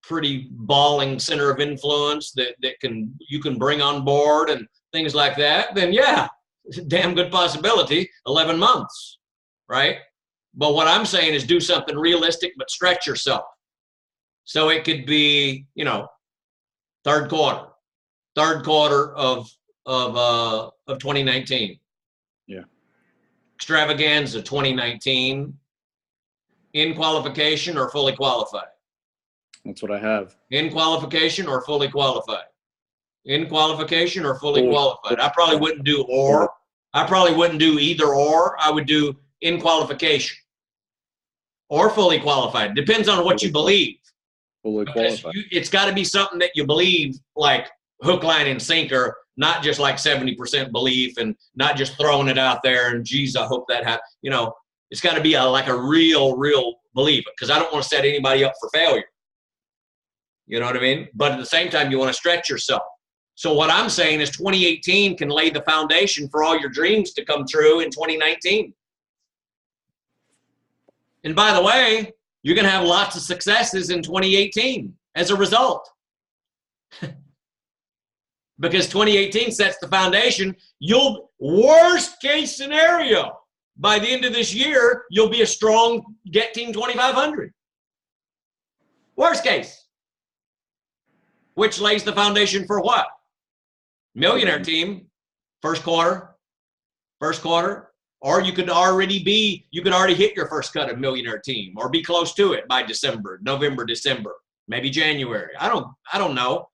pretty balling center of influence that you can bring on board and things like that, then yeah, it's a damn good possibility, 11 months, right? But what I'm saying is do something realistic, but stretch yourself. So it could be, you know, third quarter of 2019. Yeah. Extravaganza 2019. In qualification or fully qualified? That's what I have. In qualification or fully qualified? In qualification or fully qualified? I probably wouldn't do or. I probably wouldn't do either or. I would do in qualification or fully qualified. Depends on what you believe. Fully qualified. It's got to be something that you believe, like hook, line, and sinker, not just like 70% belief and not just throwing it out there and geez, I hope that happens. You know, it's got to be like a real belief, because I don't want to set anybody up for failure. You know what I mean? But at the same time, you want to stretch yourself. So what I'm saying is 2018 can lay the foundation for all your dreams to come true in 2019. And by the way, you're going to have lots of successes in 2018 as a result. Because 2018 sets the foundation. Worst case scenario, by the end of this year, you'll be a strong Get Team 2500. Worst case. Which lays the foundation for what? Millionaire team, first quarter, or you could already hit your first cut of millionaire team or be close to it by November, December, maybe January. I don't know.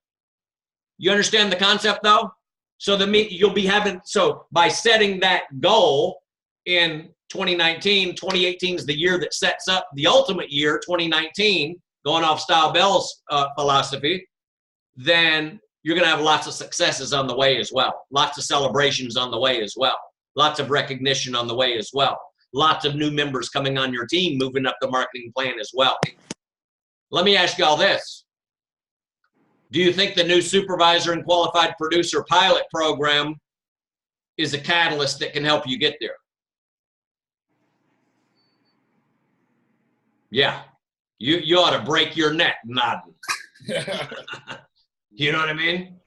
You understand the concept though? So by setting that goal in 2019, 2018 is the year that sets up the ultimate year, 2019, going off Style Bell's philosophy, then you're going to have lots of successes on the way as well. Lots of celebrations on the way as well. Lots of recognition on the way as well. Lots of new members coming on your team, moving up the marketing plan as well. Let me ask y'all this. Do you think the new supervisor and qualified producer pilot program is a catalyst that can help you get there? Yeah. You ought to break your neck nodding. You know what I mean?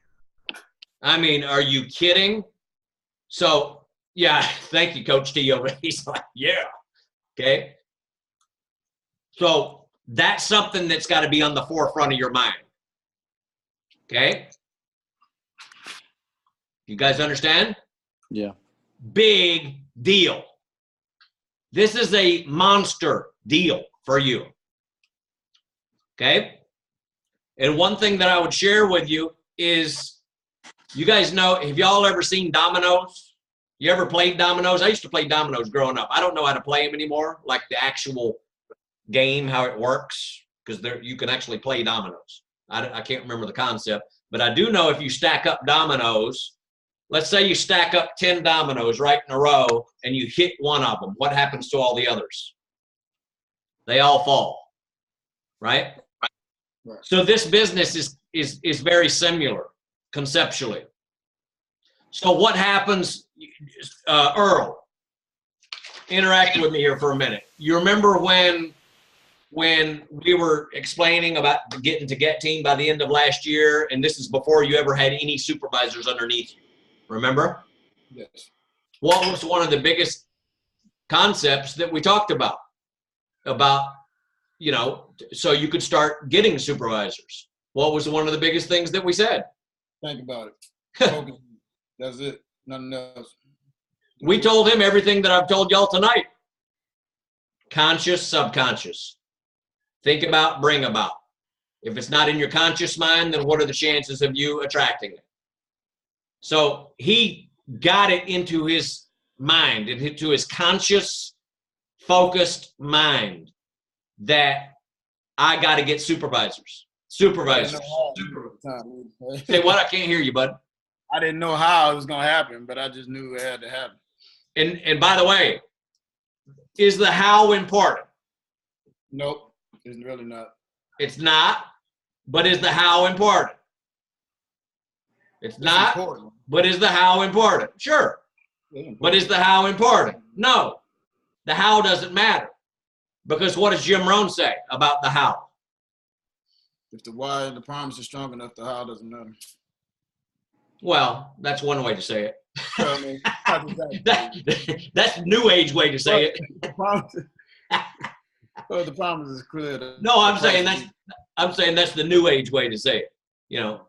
I mean, are you kidding? So, yeah, thank you, Coach T. Over. He's like, yeah. Okay. So that's something that's got to be on the forefront of your mind. Okay. You guys understand? Yeah. Big deal. This is a monster deal for you. Okay. And one thing that I would share with you is, you guys know, have y'all ever seen dominoes? You ever played dominoes? I used to play dominoes growing up. I don't know how to play them anymore, like the actual game, how it works, because you can actually play dominoes. I can't remember the concept, but I do know if you stack up dominoes, let's say you stack up 10 dominoes right in a row and you hit one of them, what happens to all the others? They all fall, right? Right. So this business is very similar conceptually. So what happens, Earl, interact with me here for a minute. You remember when we were explaining about getting to Get Team by the end of last year, and this is before you ever had any supervisors underneath you, remember? Yes. What was one of the biggest concepts that we talked about? You know, so you could start getting supervisors. What was one of the biggest things that we said? Think about it. Focus. That's it. Nothing else. We told him everything that I've told y'all tonight. Conscious, subconscious. Think about, bring about. If it's not in your conscious mind, then what are the chances of you attracting it? So he got it into his mind, into his conscious, focused mind, that I got to get supervisors. Supervisors. Say what? I can't hear you, bud. I didn't know how it was going to happen, but I just knew it had to happen. And by the way, is the how important? Nope, it's really not. It's not, but is the how important? It's not, important. but is the how important? Sure. But is the how important? No. The how doesn't matter. Because what does Jim Rohn say about the how? If the why and the promise is strong enough, the how doesn't matter. Well, that's one way to say it. I mean, That's the new age way to say it. the promise is clear. No, I'm saying that's the new age way to say it. You know,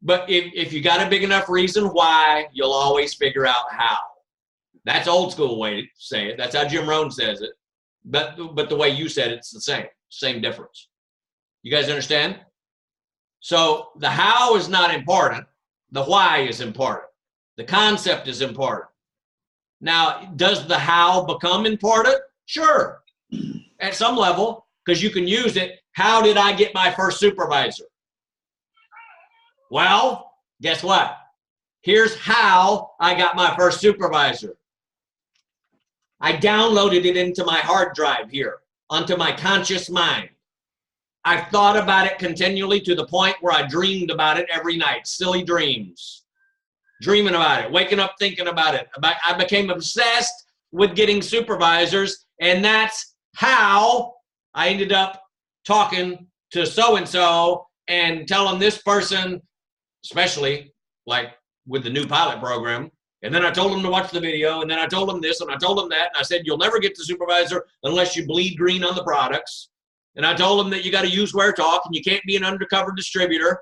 but if you got a big enough reason why, you'll always figure out how. That's old school way to say it. That's how Jim Rohn says it. But the way you said it's the same difference. You guys understand? So the how is not important. The why is important. The concept is important. Now, does the how become important? Sure. At some level, because you can use it. How did I get my first supervisor? Well, guess what? Here's how I got my first supervisor. I downloaded it into my hard drive here, onto my conscious mind. I've thought about it continually to the point where I dreamed about it every night. Silly dreams. Dreaming about it, waking up thinking about it. I became obsessed with getting supervisors, and that's how I ended up talking to so-and-so and telling this person, especially like with the new pilot program, And then I told them to watch the video, and then I told them this, and I told them that, and I said, you'll never get to supervisor unless you bleed green on the products. And I told them that you got to use Where Talk, and you can't be an undercover distributor.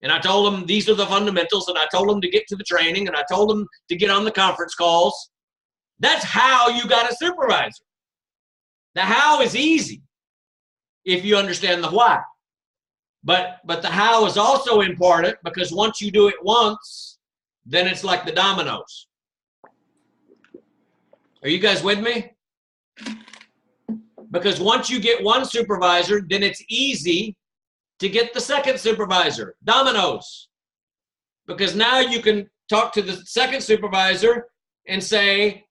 And I told them these are the fundamentals, and I told them to get to the training, and I told them to get on the conference calls. That's how you got a supervisor. The how is easy if you understand the why. But the how is also important, because once you do it once, then it's like the dominoes. Are you guys with me? Because once you get one supervisor, then it's easy to get the second supervisor. Dominoes. Because now you can talk to the second supervisor and say,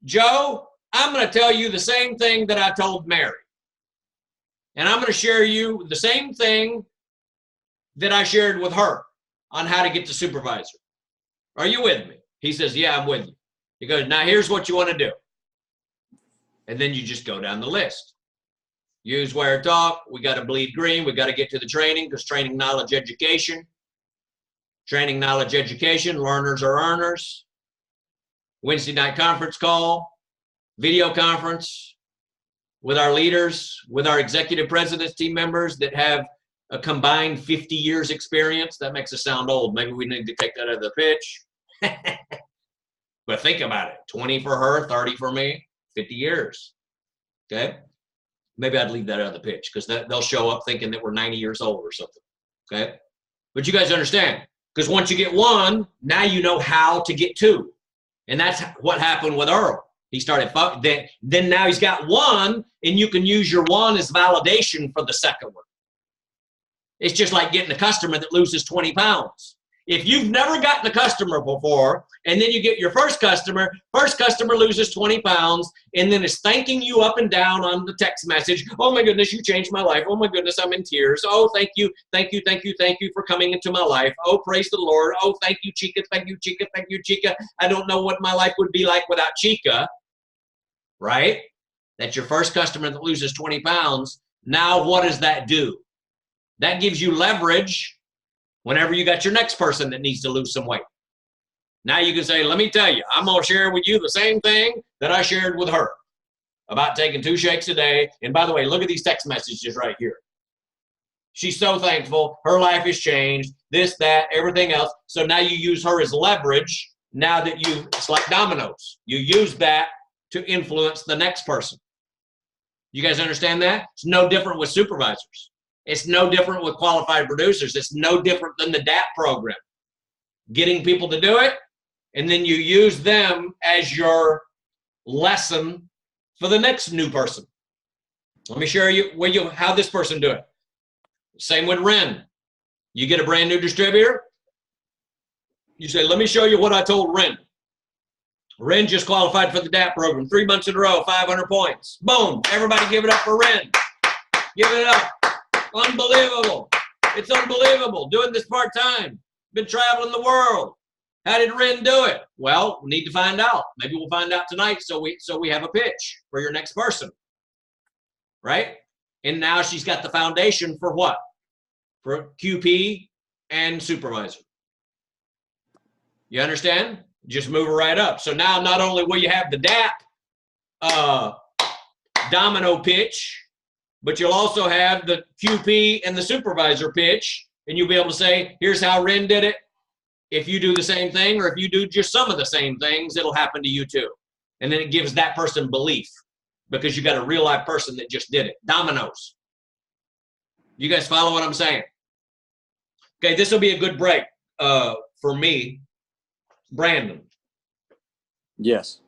Joe, I'm going to tell you the same thing that I told Mary. And I'm going to share you the same thing that I shared with her on how to get to supervisor. Are you with me? He says, yeah, I'm with you. He goes, now here's what you want to do. And then you just go down the list. Use Where Talk. We got to bleed green. We got to get to the training, because training, knowledge, education. Training, knowledge, education. Learners are earners. Wednesday night conference call. Video conference with our leaders, with our executive presidents, team members that have a combined 50 years experience. That makes us sound old. Maybe we need to take that out of the pitch. But think about it. 20 for her, 30 for me, 50 years. Okay? Maybe I'd leave that out of the pitch, because they'll show up thinking that we're 90 years old or something. Okay? But you guys understand, because once you get one, now you know how to get two. And that's what happened with Earl. He started, then now he's got one, and you can use your one as validation for the second one. It's just like getting a customer that loses 20 pounds. If you've never gotten a customer before, and then you get your first customer loses 20 pounds, and then is thanking you up and down on the text message. Oh my goodness, you changed my life. Oh my goodness, I'm in tears. Oh, thank you for coming into my life. Oh, praise the Lord. Oh, thank you, Chica. Thank you, Chica. Thank you, Chica. I don't know what my life would be like without Chica. Right? That's your first customer that loses 20 pounds. Now, what does that do? That gives you leverage whenever you got your next person that needs to lose some weight. Now you can say, let me tell you, I'm going to share with you the same thing that I shared with her about taking 2 shakes a day. And by the way, look at these text messages right here. She's so thankful. Her life has changed. This, that, everything else. So now you use her as leverage. Now that it's like dominoes. You use that to influence the next person. You guys understand that? It's no different with supervisors. It's no different with qualified producers. It's no different than the DAP program. Getting people to do it, and then you use them as your lesson for the next new person. Let me share you how this person do it. Same with Ren. You get a brand new distributor. You say, let me show you what I told Ren. Ren just qualified for the DAP program. 3 months in a row, 500 points. Boom. Everybody give it up for Ren. Give it up. Unbelievable. It's unbelievable. Doing this part-time. Been traveling the world. How did Ren do it? Well, we need to find out. Maybe we'll find out tonight so we have a pitch for your next person. Right? And now she's got the foundation for what? For QP and supervisor. You understand? Just move her right up. So now not only will you have the DAP domino pitch, but you'll also have the QP and the supervisor pitch, and you'll be able to say, here's how Ren did it. If you do the same thing, or if you do just some of the same things, it'll happen to you too. And then it gives that person belief, because you got a real life person that just did it. Dominoes. You guys follow what I'm saying? Okay, this will be a good break for me. Brandon. Yes.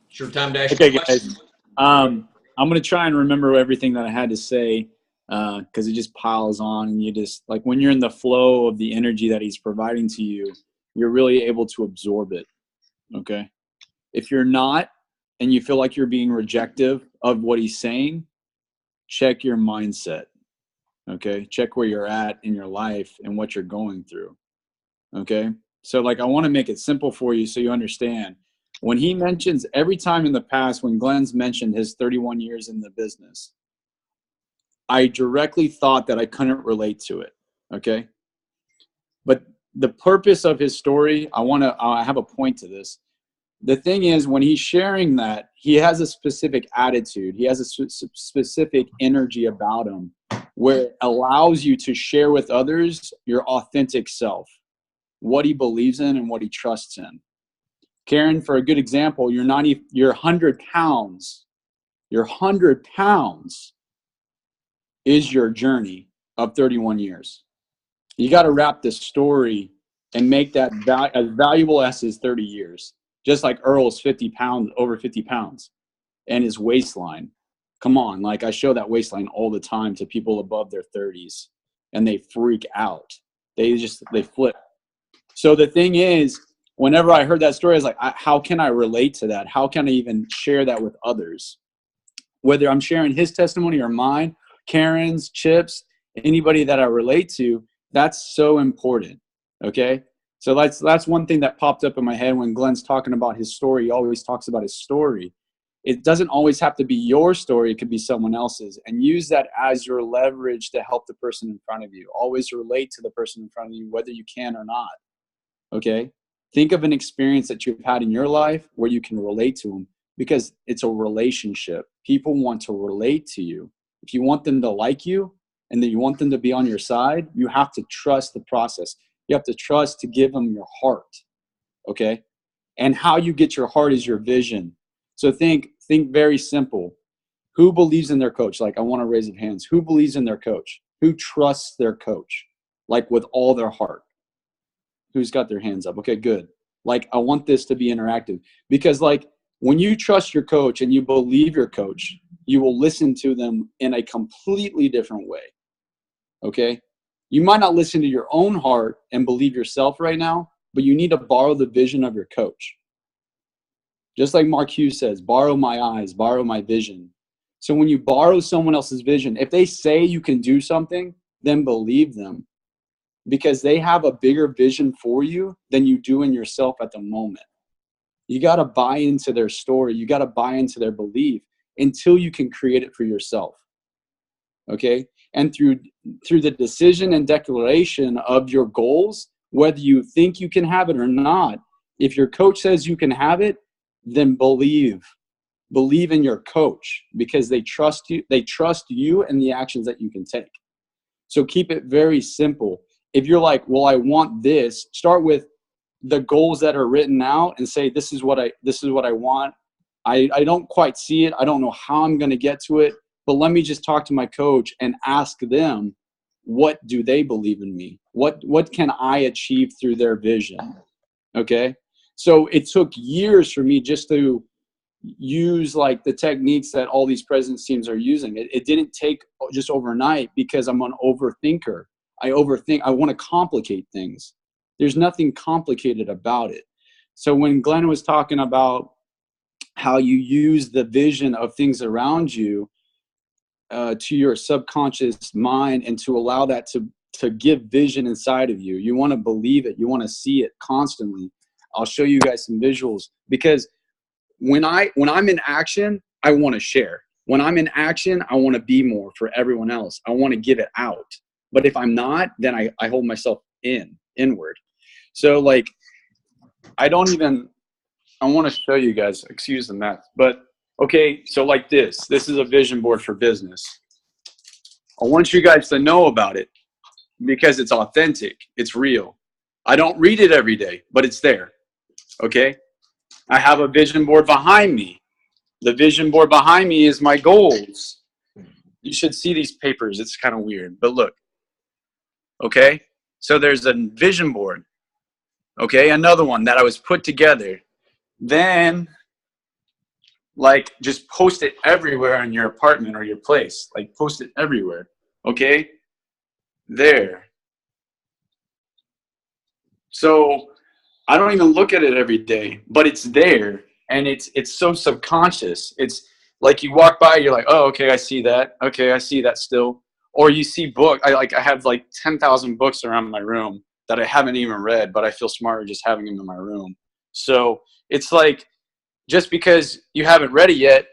It's your time to ask Okay, your question. guys. I'm going to try and remember everything that I had to say, because it just piles on, and you just, like, when you're in the flow of the energy that he's providing to you, you're really able to absorb it. Okay. If you're not, and you feel like you're being rejective of what he's saying, check your mindset. Okay. Check where you're at in your life and what you're going through. Okay. So, like, I want to make it simple for you so you understand. When he mentions, every time in the past when Glenn's mentioned his 31 years in the business, I directly thought that I couldn't relate to it. Okay. But the purpose of his story, I have a point to this. The thing is, when he's sharing that, he has a specific attitude. He has a specific energy about him where it allows you to share with others your authentic self, what he believes in and what he trusts in. Karen, for a good example, you're 100 pounds. Your 100 pounds is your journey of 31 years. You got to wrap this story and make that as valuable as his 30 years. Just like Earl's 50 pounds, over 50 pounds, and his waistline. Come on, like I show that waistline all the time to people above their 30s, and they freak out. They flip. So the thing is, whenever I heard that story, I was like, how can I relate to that? How can I even share that with others? Whether I'm sharing his testimony or mine, Karen's, Chip's, anybody that I relate to, that's so important, okay? So that's one thing that popped up in my head when Glenn's talking about his story. He always talks about his story. It doesn't always have to be your story. It could be someone else's. And use that as your leverage to help the person in front of you. Always relate to the person in front of you, whether you can or not, okay? Think of an experience that you've had in your life where you can relate to them, because it's a relationship. People want to relate to you. If you want them to like you and that you want them to be on your side, you have to trust the process. You have to trust to give them your heart, okay? And how you get your heart is your vision. So think very simple. Who believes in their coach? Like, I want to raise of hands. Who believes in their coach? Who trusts their coach? Like, with all their heart. Who's got their hands up? Okay, good. Like, I want this to be interactive. Because, like, when you trust your coach and you believe your coach, you will listen to them in a completely different way, okay? You might not listen to your own heart and believe yourself right now, but you need to borrow the vision of your coach. Just like Mark Hughes says, borrow my eyes, borrow my vision. So when you borrow someone else's vision, if they say you can do something, then believe them, because they have a bigger vision for you than you do in yourself at the moment. You got to buy into their story. You got to buy into their belief until you can create it for yourself. Okay? And through the decision and declaration of your goals, whether you think you can have it or not, if your coach says you can have it, then believe in your coach, because they trust you and the actions that you can take. So keep it very simple. If you're like, well, I want this, start with the goals that are written out and say, this is what I want. I don't quite see it. I don't know how I'm going to get to it, but let me just talk to my coach and ask them, what do they believe in me? What can I achieve through their vision? Okay. So it took years for me just to use like the techniques that all these presidents teams are using. It didn't take just overnight, because I'm an overthinker. I overthink. I want to complicate things. There's nothing complicated about it. So when Glenn was talking about how you use the vision of things around you to your subconscious mind, and to allow that to give vision inside of you, you want to believe it. You want to see it constantly. I'll show you guys some visuals, because when I'm in action, I want to share. When I'm in action, I want to be more for everyone else. I want to give it out. But if I'm not, then I hold myself inward. So like, I want to show you guys, excuse the mess, but okay. So like this is a vision board for business. I want you guys to know about it because it's authentic. It's real. I don't read it every day, but it's there. Okay. I have a vision board behind me. The vision board behind me is my goals. You should see these papers. It's kind of weird, but look. Okay. So there's a vision board. Okay. Another one that I was put together. Then like just post it everywhere in your apartment or your place. Like post it everywhere. Okay. There. So I don't even look at it every day, but it's there, and it's so subconscious. It's like you walk by, you're like, oh, okay, I see that. Okay, I see that still. Or you see book. I have like 10,000 books around my room that I haven't even read, but I feel smarter just having them in my room. So it's like, just because you haven't read it yet,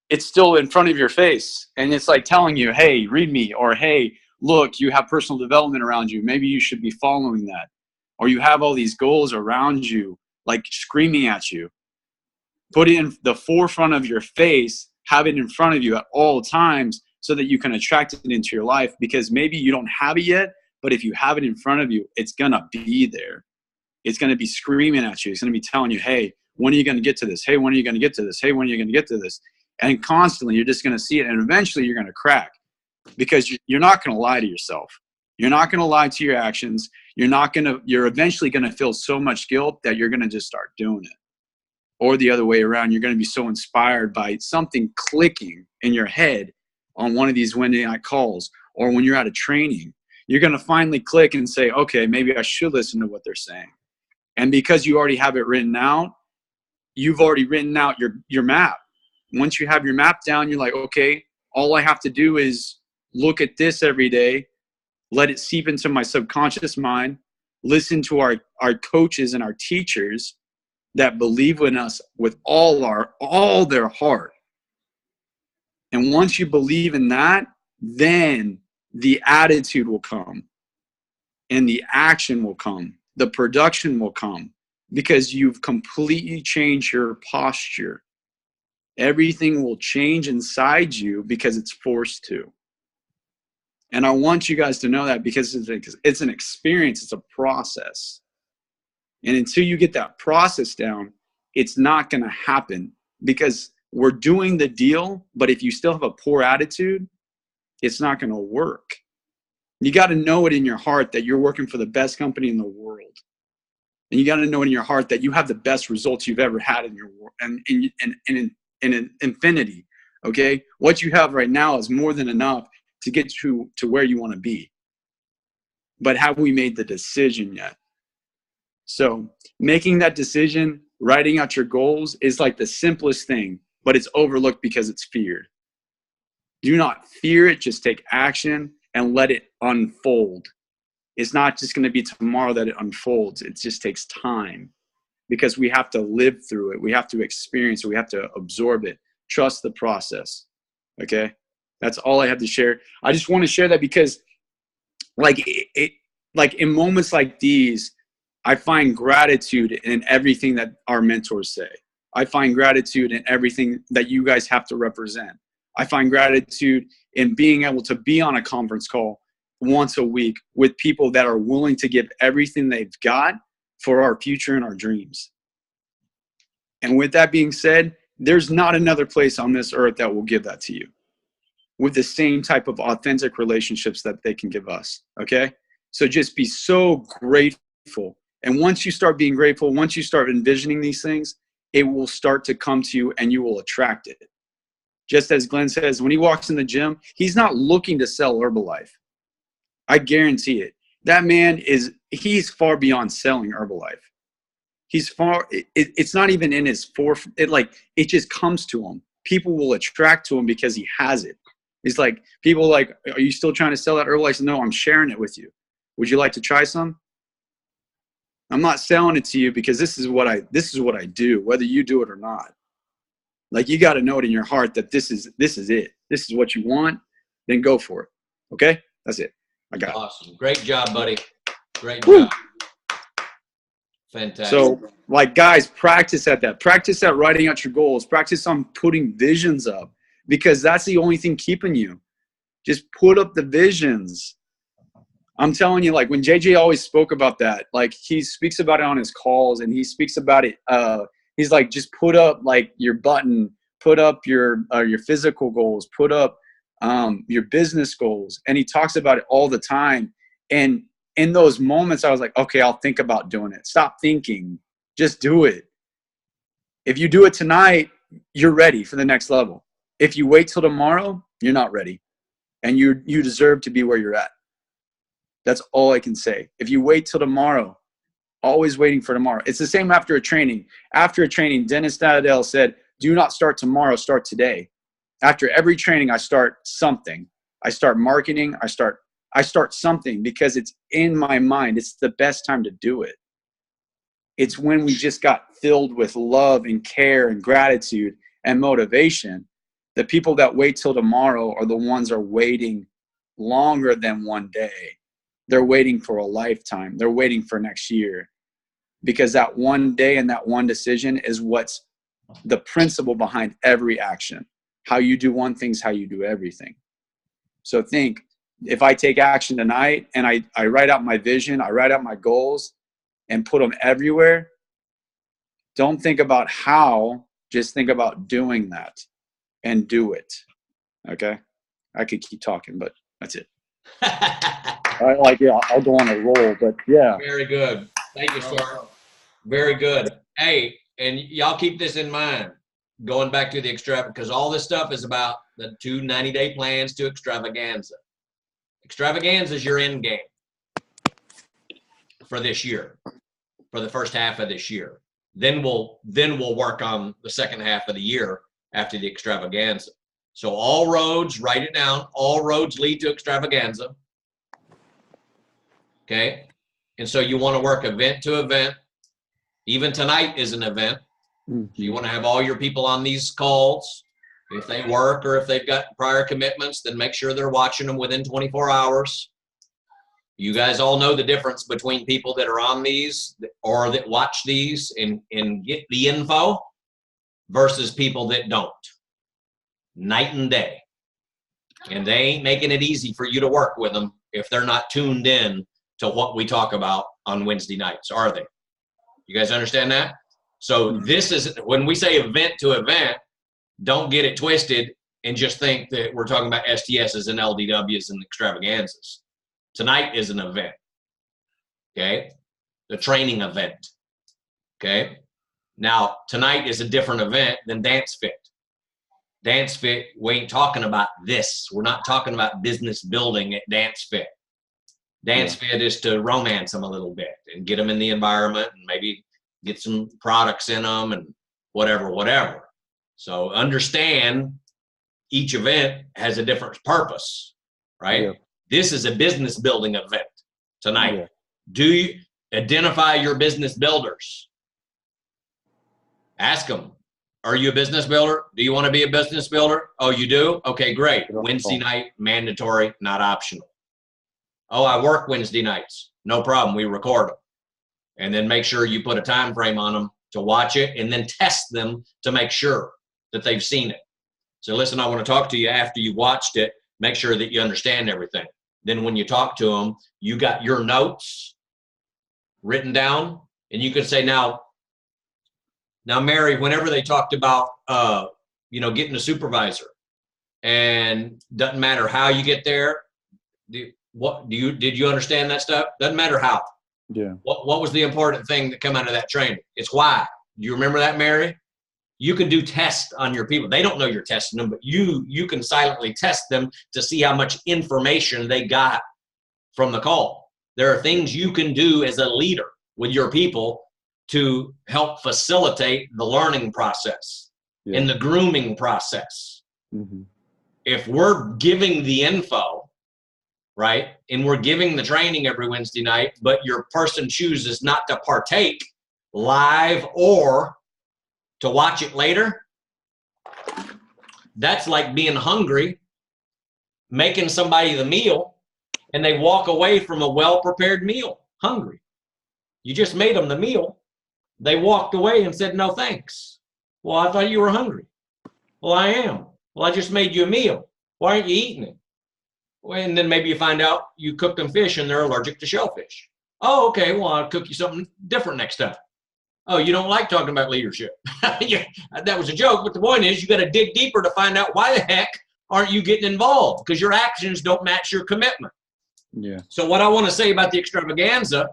it's still in front of your face, and it's like telling you, hey, read me, or hey, look, you have personal development around you. Maybe you should be following that. or you have all these goals around you, like screaming at you. Put it in the forefront of your face, have it in front of you at all times so that you can attract it into your life, because maybe you don't have it yet, but if you have it in front of you, it's going to be there. It's going to be screaming at you. It's going to be telling you, hey, when are you going to get to this? Hey, when are you going to get to this? Hey, when are you going to get to this? And constantly you're just going to see it, and eventually you're going to crack, because you're not going to lie to yourself. You're not going to lie to your actions. You're eventually going to feel so much guilt that you're going to just start doing it. Or the other way around, you're going to be so inspired by something clicking in your head on one of these Wednesday night calls, or when you're at a training, you're going to finally click and say, okay, maybe I should listen to what they're saying. And because you already have it written out, you've already written out your map. Once you have your map down, you're like, okay, all I have to do is look at this every day, let it seep into my subconscious mind, listen to our coaches and our teachers that believe in us with all their heart. And once you believe in that, then the attitude will come, and the action will come, the production will come, because you've completely changed your posture. Everything will change inside you because it's forced to. And I want you guys to know that, because it's an experience, it's a process. And until you get that process down, it's not going to happen, because we're doing the deal, but if you still have a poor attitude, it's not going to work. You got to know it in your heart that you're working for the best company in the world. And you got to know in your heart that you have the best results you've ever had in your world, and in infinity. Okay? What you have right now is more than enough to get to where you want to be. But have we made the decision yet? So making that decision, writing out your goals, is like the simplest thing, but it's overlooked because it's feared. Do not fear it. Just take action and let it unfold. It's not just going to be tomorrow that it unfolds. It just takes time, because we have to live through it. We have to experience it. We have to absorb it. Trust the process. Okay? That's all I have to share. I just want to share that because like in moments like these, I find gratitude in everything that our mentors say. I find gratitude in everything that you guys have to represent. I find gratitude in being able to be on a conference call once a week with people that are willing to give everything they've got for our future and our dreams. And with that being said, there's not another place on this earth that will give that to you with the same type of authentic relationships that they can give us. Okay? So just be so grateful. And once you start being grateful, once you start envisioning these things, it will start to come to you and you will attract it. Just as Glenn says, when he walks in the gym, he's not looking to sell Herbalife. I guarantee it. That man he's far beyond selling Herbalife. It's not even in his it just comes to him. People will attract to him because he has it. It's like, people like, are you still trying to sell that Herbalife? I said, no, I'm sharing it with you. Would you like to try some? I'm not selling it to you because this is what I do, whether you do it or not. Like, you got to know it in your heart that this is it. This is what you want. Then go for it. Okay? That's it. I got it. Awesome. Great job, buddy. Great job. Fantastic. So, like, guys, practice at that. Practice at writing out your goals. Practice on putting visions up, because that's the only thing keeping you. Just put up the visions. I'm telling you, like, when JJ always spoke about that, like, he speaks about it on his calls, and he speaks about it. He's like, just put up like your button, put up your physical goals, put up your business goals. And he talks about it all the time. And in those moments, I was like, okay, I'll think about doing it. Stop thinking, just do it. If you do it tonight, you're ready for the next level. If you wait till tomorrow, you're not ready. And you deserve to be where you're at. That's all I can say. If you wait till tomorrow, always waiting for tomorrow. It's the same after a training. After a training, Dennis Nadell said, do not start tomorrow, start today. After every training, I start something. I start marketing. I start something, because it's in my mind. It's the best time to do it. It's when we just got filled with love and care and gratitude and motivation. The people that wait till tomorrow are the ones that are waiting longer than one day. they're waiting for a lifetime. They're waiting for next year, because that one day and that one decision is what's the principle behind every action. How you do one thing is how you do everything. So think, if I take action tonight and I write out my vision, I write out my goals and put them everywhere, don't think about how, just think about doing that and do it. Okay? I could keep talking, but that's it. I'll go on a roll, but yeah. Very good. Thank you, sir. Very good. Hey, and y'all keep this in mind, going back to the extravaganza, because all this stuff is about the 2 90-day plans to extravaganza. Extravaganza is your end game for this year, for the first half of this year. Then we'll work on the second half of the year after the extravaganza. So all roads, write it down, all roads lead to extravaganza. Okay? And so you want to work event to event. Even tonight is an event. So you want to have all your people on these calls. If they work or if they've got prior commitments, then make sure they're watching them within 24 hours. You guys all know the difference between people that are on these or that watch these and get the info versus people that don't. Night and day. And they ain't making it easy for you to work with them if they're not tuned in to what we talk about on Wednesday nights, are they? You guys understand that? So this is, when we say event to event, don't get it twisted and just think that we're talking about STSs and LDWs and extravaganzas. Tonight is an event, okay? The training event, okay? Now, tonight is a different event than Dance Fit. Dance Fit, we ain't talking about this. We're not talking about business building at Dance Fit. Dance Fit is to romance them a little bit and get them in the environment and maybe get some products in them and whatever. So understand each event has a different purpose, right? Yeah. This is a business building event tonight. Yeah. Do you identify your business builders? Ask them, are you a business builder? Do you want to be a business builder? Oh, you do? Okay, great. Wednesday night, mandatory, not optional. Oh, I work Wednesday nights. No problem. We record them. And then make sure you put a time frame on them to watch it and then test them to make sure that they've seen it. So listen, I want to talk to you after you've watched it. Make sure that you understand everything. Then when you talk to them, you got your notes written down and you can say, now Mary, whenever they talked about, getting a supervisor and doesn't matter how you get there. Did you understand that stuff? Doesn't matter how. Yeah. What was the important thing that come out of that training? It's why. Do you remember that, Mary? You can do tests on your people. They don't know you're testing them, but you can silently test them to see how much information they got from the call. There are things you can do as a leader with your people to help facilitate the learning process and the grooming process. Mm-hmm. If we're giving the info, right, and we're giving the training every Wednesday night, but your person chooses not to partake live or to watch it later, that's like being hungry, making somebody the meal, and they walk away from a well-prepared meal, hungry. You just made them the meal. They walked away and said, no, thanks. Well, I thought you were hungry. Well, I am. Well, I just made you a meal. Why aren't you eating it? Well, and then maybe you find out you cooked them fish and they're allergic to shellfish. Oh, okay. Well, I'll cook you something different next time. Oh, you don't like talking about leadership. Yeah, that was a joke, but the point is you got to dig deeper to find out why the heck aren't you getting involved, because your actions don't match your commitment. Yeah. So what I want to say about the extravaganza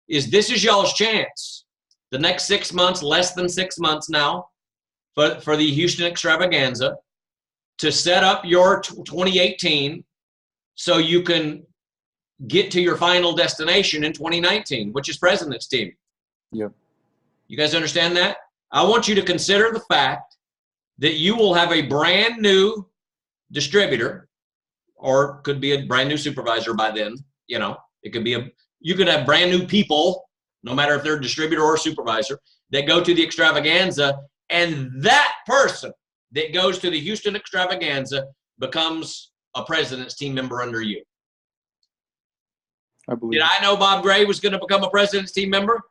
is this is y'all's chance. The next 6 months, less than 6 months now, for the Houston extravaganza, to set up your 2018 so you can get to your final destination in 2019, which is President's Team. Yep. You guys understand that? I want you to consider the fact that you will have a brand new distributor, or could be a brand new supervisor by then. It could be you could have brand new people, no matter if they're a distributor or a supervisor, that go to the extravaganza, and that person that goes to the Houston extravaganza becomes a President's Team member under you. I believe. Did I know Bob Gray was going to become a president's team member?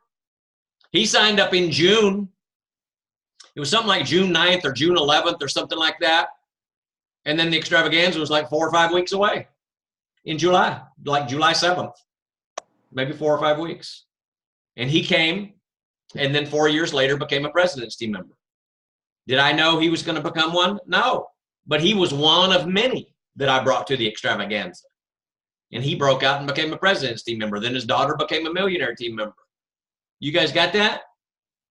He signed up in June. It was something like June 9th or June 11th or something like that. And then the extravaganza was like 4 or 5 weeks away in July, like July 7th, maybe 4 or 5 weeks. And he came, and then 4 years later became a president's team member. Did I know he was going to become one? No. But he was one of many that I brought to the extravaganza. And he broke out and became a president's team member. Then his daughter became a millionaire team member. You guys got that?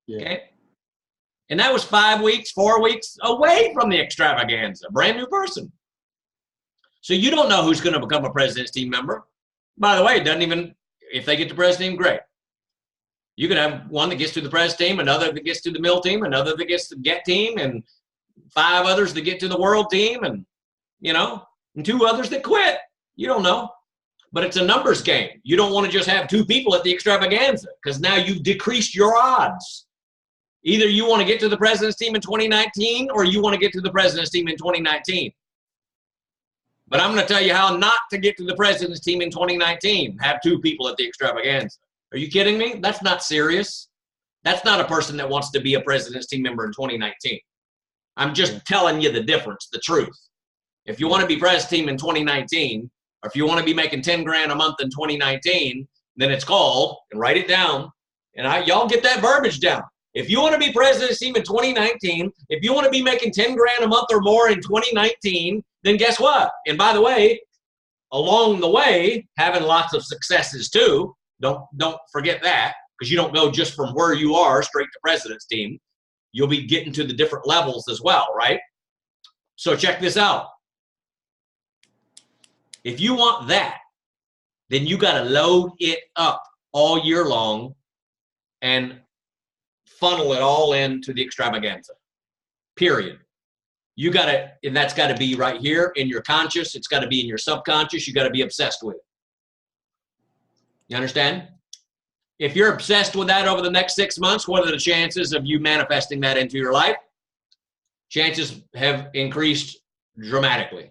Yeah. Okay. And that was 5 weeks, 4 weeks away from the extravaganza. Brand new person. So you don't know who's going to become a president's team member. By the way, it doesn't even, if they get to president's team, great. You could have one that gets to the press team, another that gets to the mill team, another that gets to the get team, and 5 others that get to the world team, and, you know, and 2 others that quit. You don't know. But it's a numbers game. You don't want to just have 2 people at the extravaganza because now you've decreased your odds. Either you want to get to the president's team in 2019 or you want to get to the president's team in 2019. But I'm going to tell you how not to get to the president's team in 2019. Have 2 people at the extravaganza. Are you kidding me? That's not serious. That's not a person that wants to be a president's team member in 2019. I'm just telling you the difference, the truth. If you want to be president's team in 2019, or if you want to be making 10 grand a month in 2019, then it's called, and write it down, and y'all get that verbiage down. If you want to be president's team in 2019, if you want to be making 10 grand a month or more in 2019, then guess what? And by the way, along the way, having lots of successes too. Don't forget that, because you don't go just from where you are straight to president's team. You'll be getting to the different levels as well, right? So check this out. If you want that, then you got to load it up all year long and funnel it all into the extravaganza, period. You got to, and that's got to be right here in your conscious. It's got to be in your subconscious. You got to be obsessed with it. You understand? If you're obsessed with that over the next 6 months, what are the chances of you manifesting that into your life? Chances have increased dramatically.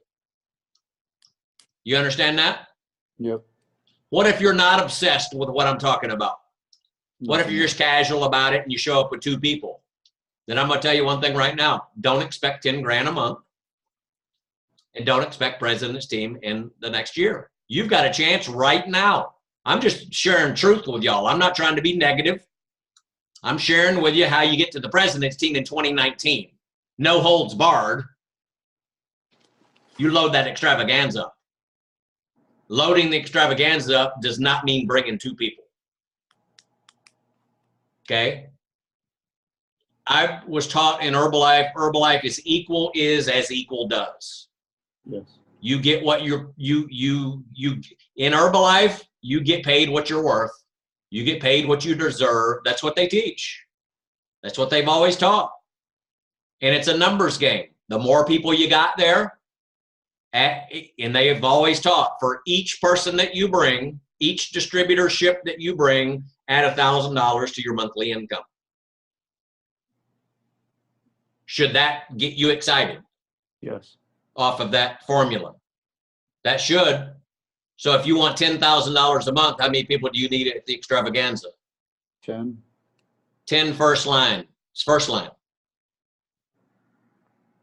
You understand that? Yep. What if you're not obsessed with what I'm talking about? What if you're just casual about it and you show up with 2 people? Then I'm going to tell you one thing right now. Don't expect 10 grand a month. And don't expect president's team in the next year. You've got a chance right now. I'm just sharing truth with y'all. I'm not trying to be negative. I'm sharing with you how you get to the president's team in 2019. No holds barred. You load that extravaganza up. Loading the extravaganza up does not mean bringing 2 people. Okay? I was taught in Herbalife is equal is as equal does. Yes. You get what you in Herbalife, you get paid what you're worth. You get paid what you deserve. That's what they teach. That's what they've always taught. And it's a numbers game. The more people you got there, and they have always taught, for each person that you bring, each distributorship that you bring, add $1,000 to your monthly income. Should that get you excited? Yes. Off of that formula? That should. So if you want $10,000 a month, how many people do you need at the extravaganza? 10. 10 first line. It's first line.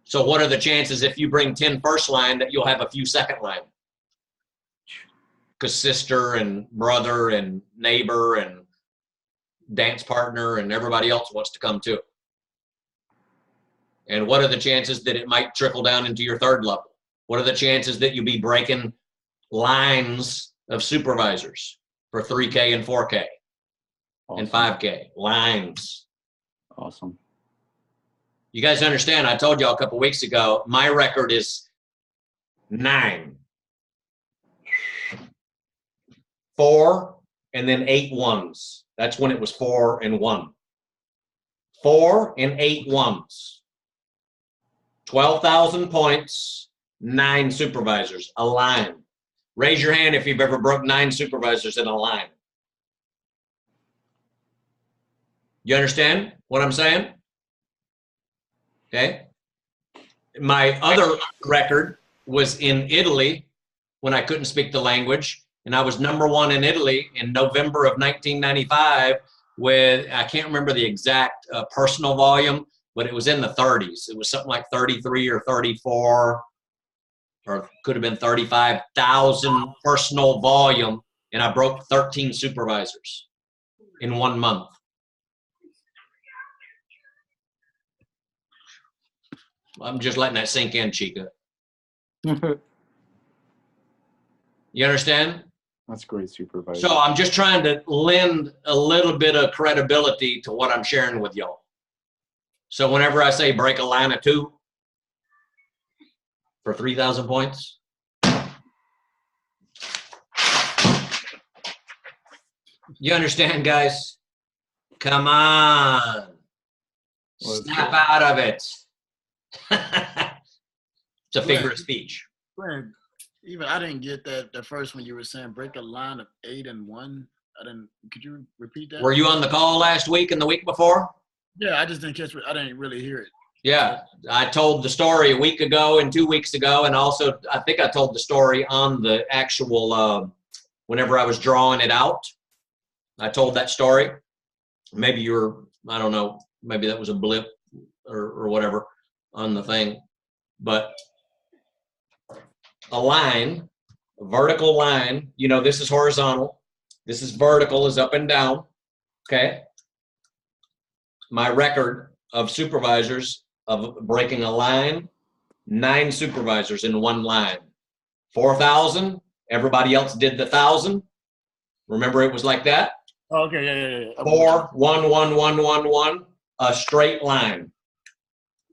So what are the chances if you bring 10 first line that you'll have a few second line? Because sister and brother and neighbor and dance partner and everybody else wants to come too. And what are the chances that it might trickle down into your third level? What are the chances that you'll be breaking lines of supervisors for 3K and 4K and 5K? Lines. Awesome. You guys understand, I told y'all a couple weeks ago, my record is 9. 4 and then 8 ones. That's when it was 4 and 1. 4 and 8 ones. 12,000 points, 9 supervisors, a line. Raise your hand if you've ever broke 9 supervisors in a line. You understand what I'm saying? Okay. My other record was in Italy when I couldn't speak the language, and I was #1 in Italy in November of 1995 with, I can't remember the exact personal volume, but it was in the 30s. It was something like 33 or 34, or could have been 35,000 personal volume, and I broke 13 supervisors in 1 month. I'm just letting that sink in, Chica. You understand? That's great, supervisor. So I'm just trying to lend a little bit of credibility to what I'm sharing with y'all. So whenever I say break a line of 2 for 3,000 points, you understand, guys? Come on. Snap out of it. It's a figure of speech. Glenn, even I didn't get that the first one you were saying, break a line of 8 and 1. I didn't. Could you repeat that? Were you on the call last week and the week before? Yeah, I just didn't catch. I didn't really hear it. Yeah, I told the story a week ago and 2 weeks ago, and also I think I told the story on the actual whenever I was drawing it out. I told that story. Maybe you were, I don't know, maybe that was a blip or whatever on the thing, but a line, a vertical line, you know, this is horizontal, this is vertical, is up and down, okay? My record of supervisors of breaking a line, 9 supervisors in 1 line. 4,000, everybody else did the 1,000. Remember it was like that? Oh, okay, yeah. 4, 1, 1, 1, 1, 1, a straight line.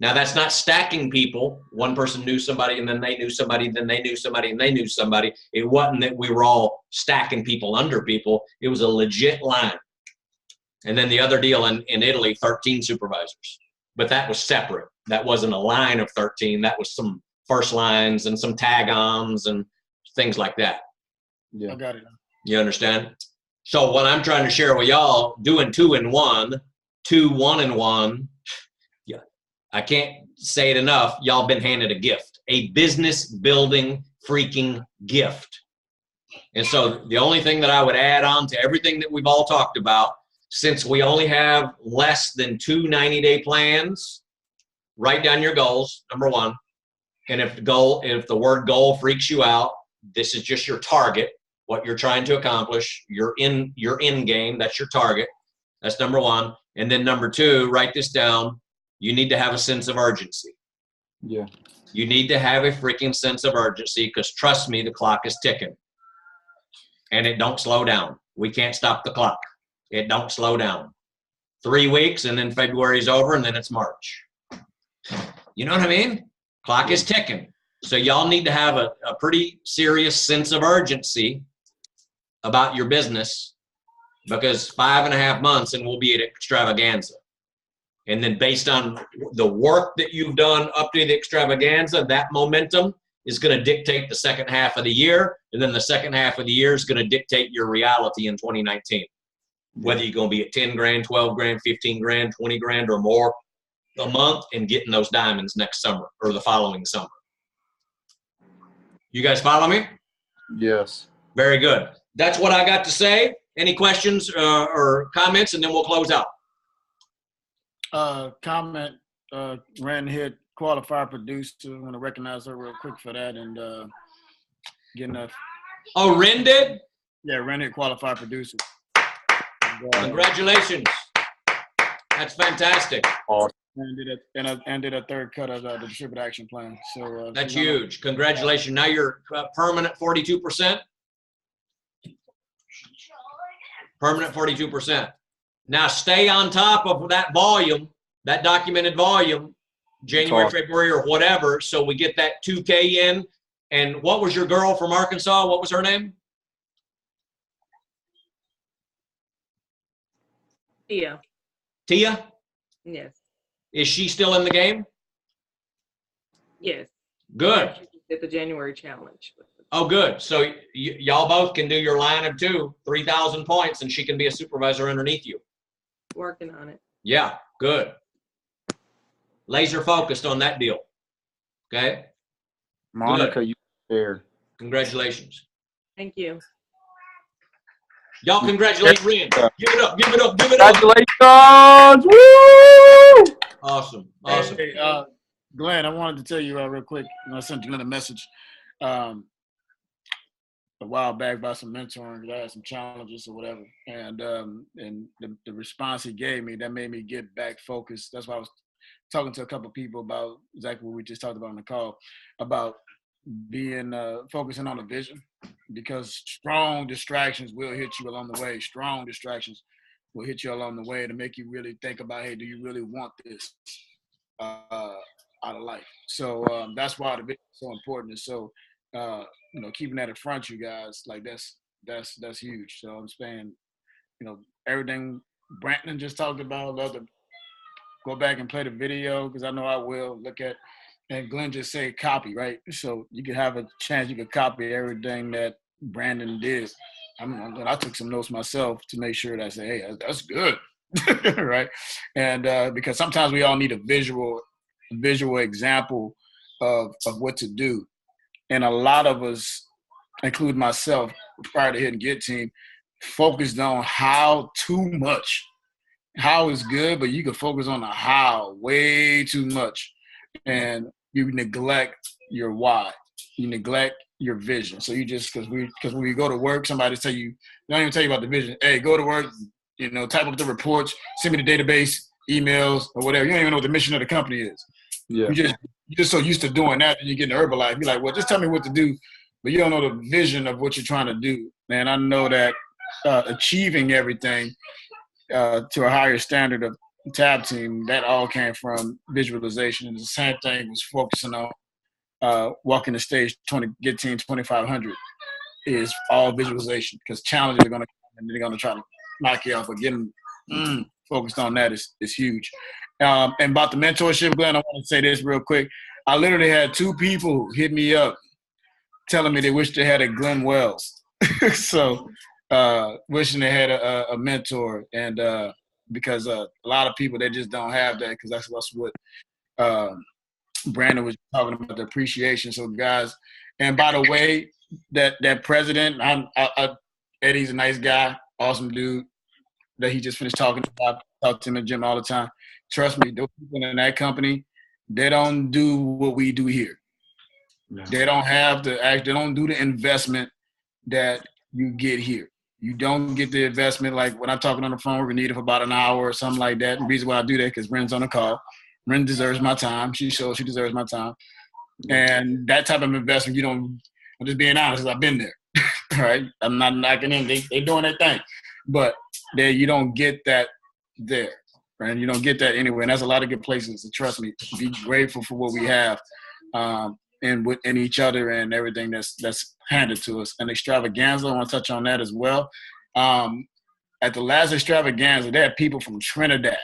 Now that's not stacking people. One person knew somebody and then they knew somebody, then they knew somebody and they knew somebody. It wasn't that we were all stacking people under people. It was a legit line. And then the other deal in Italy, 13 supervisors. But that was separate. That wasn't a line of 13. That was some first lines and some tag-ons and things like that. Yeah. I got it. You understand? So what I'm trying to share with y'all, doing 2 and 1, 2, 1 and 1, yeah, I can't say it enough. Y'all been handed a gift, a business building freaking gift. And so the only thing that I would add on to everything that we've all talked about, since we only have less than 2 90-day plans, write down your goals, #1. And if the word goal freaks you out, this is just your target, what you're trying to accomplish, your end game, that's your target. That's #1. And then #2, write this down. You need to have a sense of urgency. Yeah. You need to have a freaking sense of urgency, because trust me, the clock is ticking. And it don't slow down. We can't stop the clock. It don't slow down. 3 weeks and then February's over and then it's March. You know what I mean? Clock is ticking. So y'all need to have a pretty serious sense of urgency about your business, because 5.5 months and we'll be at extravaganza. And then based on the work that you've done up to the extravaganza, that momentum is going to dictate the second half of the year. And then the second half of the year is going to dictate your reality in 2019. Whether you're going to be at 10 grand, 12 grand, 15 grand, 20 grand or more a month and getting those diamonds next summer or the following summer. You guys follow me? Yes. Very good. That's what I got to say. Any questions or comments, and then we'll close out. Comment, Ren hit qualified producer. I want to recognize her real quick for that and getting a. Oh, Ren did? Yeah, Ren hit qualified producer. Congratulations. That's fantastic. And did a third cut of the distributed action plan. So That's huge. Congratulations. Now you're permanent 42%. Permanent 42%. Now stay on top of that volume, that documented volume, January, February, or whatever, so we get that 2K in. And what was your girl from Arkansas? What was her name? Tia. Tia? Yes. Is she still in the game? Yes. Good. At the January challenge. Oh, good. So y'all both can do your line of 2, 3,000 points, and she can be a supervisor underneath you. Working on it. Yeah, good. Laser focused on that deal. Okay? Monica, you there. Congratulations. Thank you. Y'all congratulate Ren. Give it up, give it up, give it up. Congratulations! Woo! Awesome, awesome. Hey, Glenn, I wanted to tell you real quick. I sent Glenn a message a while back about some mentoring because I had some challenges or whatever, and the response he gave me that made me get back focused. That's why I was talking to a couple of people about exactly what we just talked about on the call about being focusing on a vision, because strong distractions will hit you along the way. Strong distractions will hit you along the way to make you really think about, hey, do you really want this out of life? So that's why the vision is so important. And so keeping that in front of you guys, like that's huge. So I'm saying, everything Brandon just talked about, love to go back and play the video because I know I will look at. And Glenn just said copy, right? So you could have a chance, you could copy everything that Brandon did. I took some notes myself to make sure that I say, hey, that's good, right? And because sometimes we all need a visual example of what to do. And a lot of us, including myself, prior to hitting Get Team, focused on how too much. How is good, but you can focus on the how way too much. And you neglect your why. You neglect your vision. So you just, because when you go to work, somebody tell you, they don't even tell you about the vision. Hey, go to work, type up the reports, send me the database, emails, or whatever. You don't even know what the mission of the company is. Yeah. You're just so used to doing that, and you get into Herbalife. You're like, well, just tell me what to do, but you don't know the vision of what you're trying to do. Man, I know that achieving everything to a higher standard of Tab Team, that all came from visualization. And the same thing was focusing on walking the stage, Get Team 2500 is all visualization, because challenges are going to come and they're going to try to knock you off. But getting focused on that is huge. And about the mentorship, Glenn, I want to say this real quick. I literally had 2 people hit me up telling me they wish they had a Glenn Wells. So wishing they had a mentor, and because a lot of people, they just don't have that, because that's what Brandon was talking about, the appreciation. So guys, and by the way, that president, Eddie's a nice guy, awesome dude that he just finished talking about. Talk to him in the gym all the time. Trust me, those people in that company, they don't do what we do here. No. They don't have they don't do the investment that you get here. You don't get the investment like when I'm talking on the phone with Renita for about an hour or something like that. And the reason why I do that because Ren's on the call. Ren deserves my time. She shows she deserves my time. And that type of investment, I'm just being honest, because I've been there. Right? I'm not knocking them. They doing their thing. But you don't get that there. Right? You don't get that anywhere. And that's a lot of good places. So trust me, be grateful for what we have. And each other and everything that's handed to us. And extravaganza, I want to touch on that as well. At the last extravaganza, there had people from Trinidad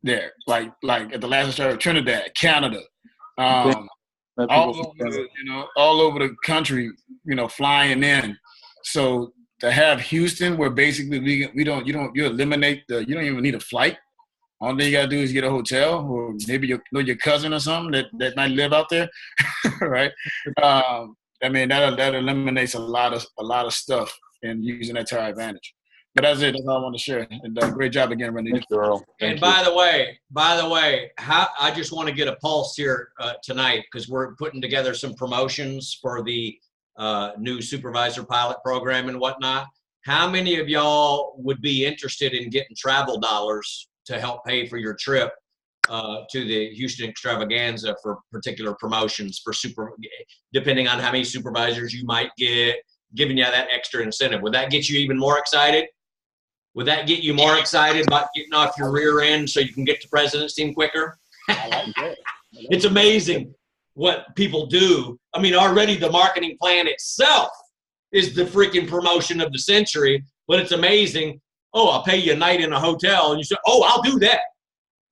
there, like at the last extravaganza, Trinidad, Canada, all over the country, flying in. So to have Houston, where basically you eliminate you don't even need a flight. All you gotta do is get a hotel, or maybe your cousin or something that might live out there, right? That eliminates a lot of stuff and using that to our advantage. But that's it. That's all I want to share. And great job again, Randy. Thank you, Earl. And by the way, I just want to get a pulse here tonight, because we're putting together some promotions for the new supervisor pilot program and whatnot. How many of y'all would be interested in getting travel dollars to help pay for your trip to the Houston Extravaganza for particular promotions depending on how many supervisors you might get, giving you that extra incentive? Would that get you even more excited? Would that get you more excited about getting off your rear end so you can get to President's Team quicker? I like that. It's amazing what people do. I mean, already the marketing plan itself is the freaking promotion of the century, but it's amazing. Oh, I'll pay you a night in a hotel. And you say, oh, I'll do that.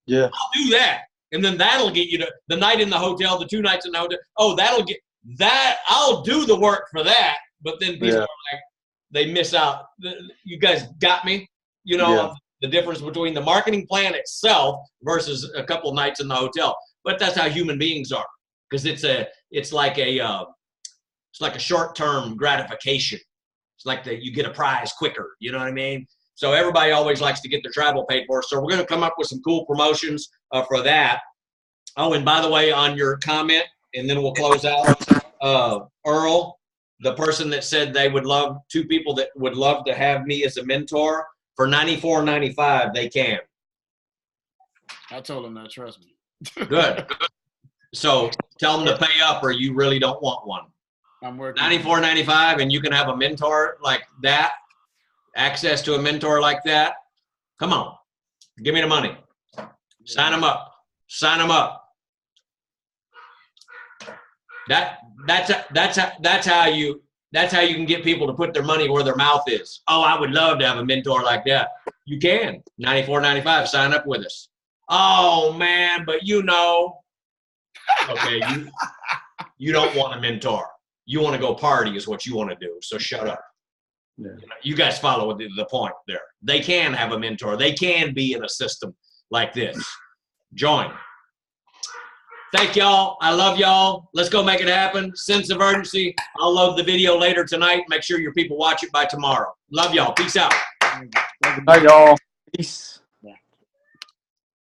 Yeah. I'll do that. And then that'll get you to the night in the hotel, the 2 nights in the hotel. Oh, that'll get that. I'll do the work for that. But then people are like, they miss out. You guys got me? The difference between the marketing plan itself versus a couple of nights in the hotel. But that's how human beings are, because it's like a short-term gratification. It's like that you get a prize quicker. You know what I mean? So everybody always likes to get their travel paid for. So we're going to come up with some cool promotions for that. Oh, and by the way, on your comment, and then we'll close out, Earl, the person that said they would love, 2 people that would love to have me as a mentor, for $94.95, they can. I told him that, trust me. Good. So tell them to pay up or you really don't want one. I'm working. $94.95, and you can have a mentor like that, access to a mentor like that. Come on, give me the money. Sign them up. Sign them up. That's how you can get people to put their money where their mouth is. Oh, I would love to have a mentor like that. You can. $94.95. Sign up with us. Oh man, but you know. Okay, you don't want a mentor. You want to go party is what you want to do. So shut up. Yeah. You guys follow the point there. They can have a mentor. They can be in a system like this. Join. Thank y'all. I love y'all. Let's go make it happen. Sense of urgency. I'll load the video later tonight. Make sure your people watch it by tomorrow. Love y'all. Peace out. Bye, y'all. Peace.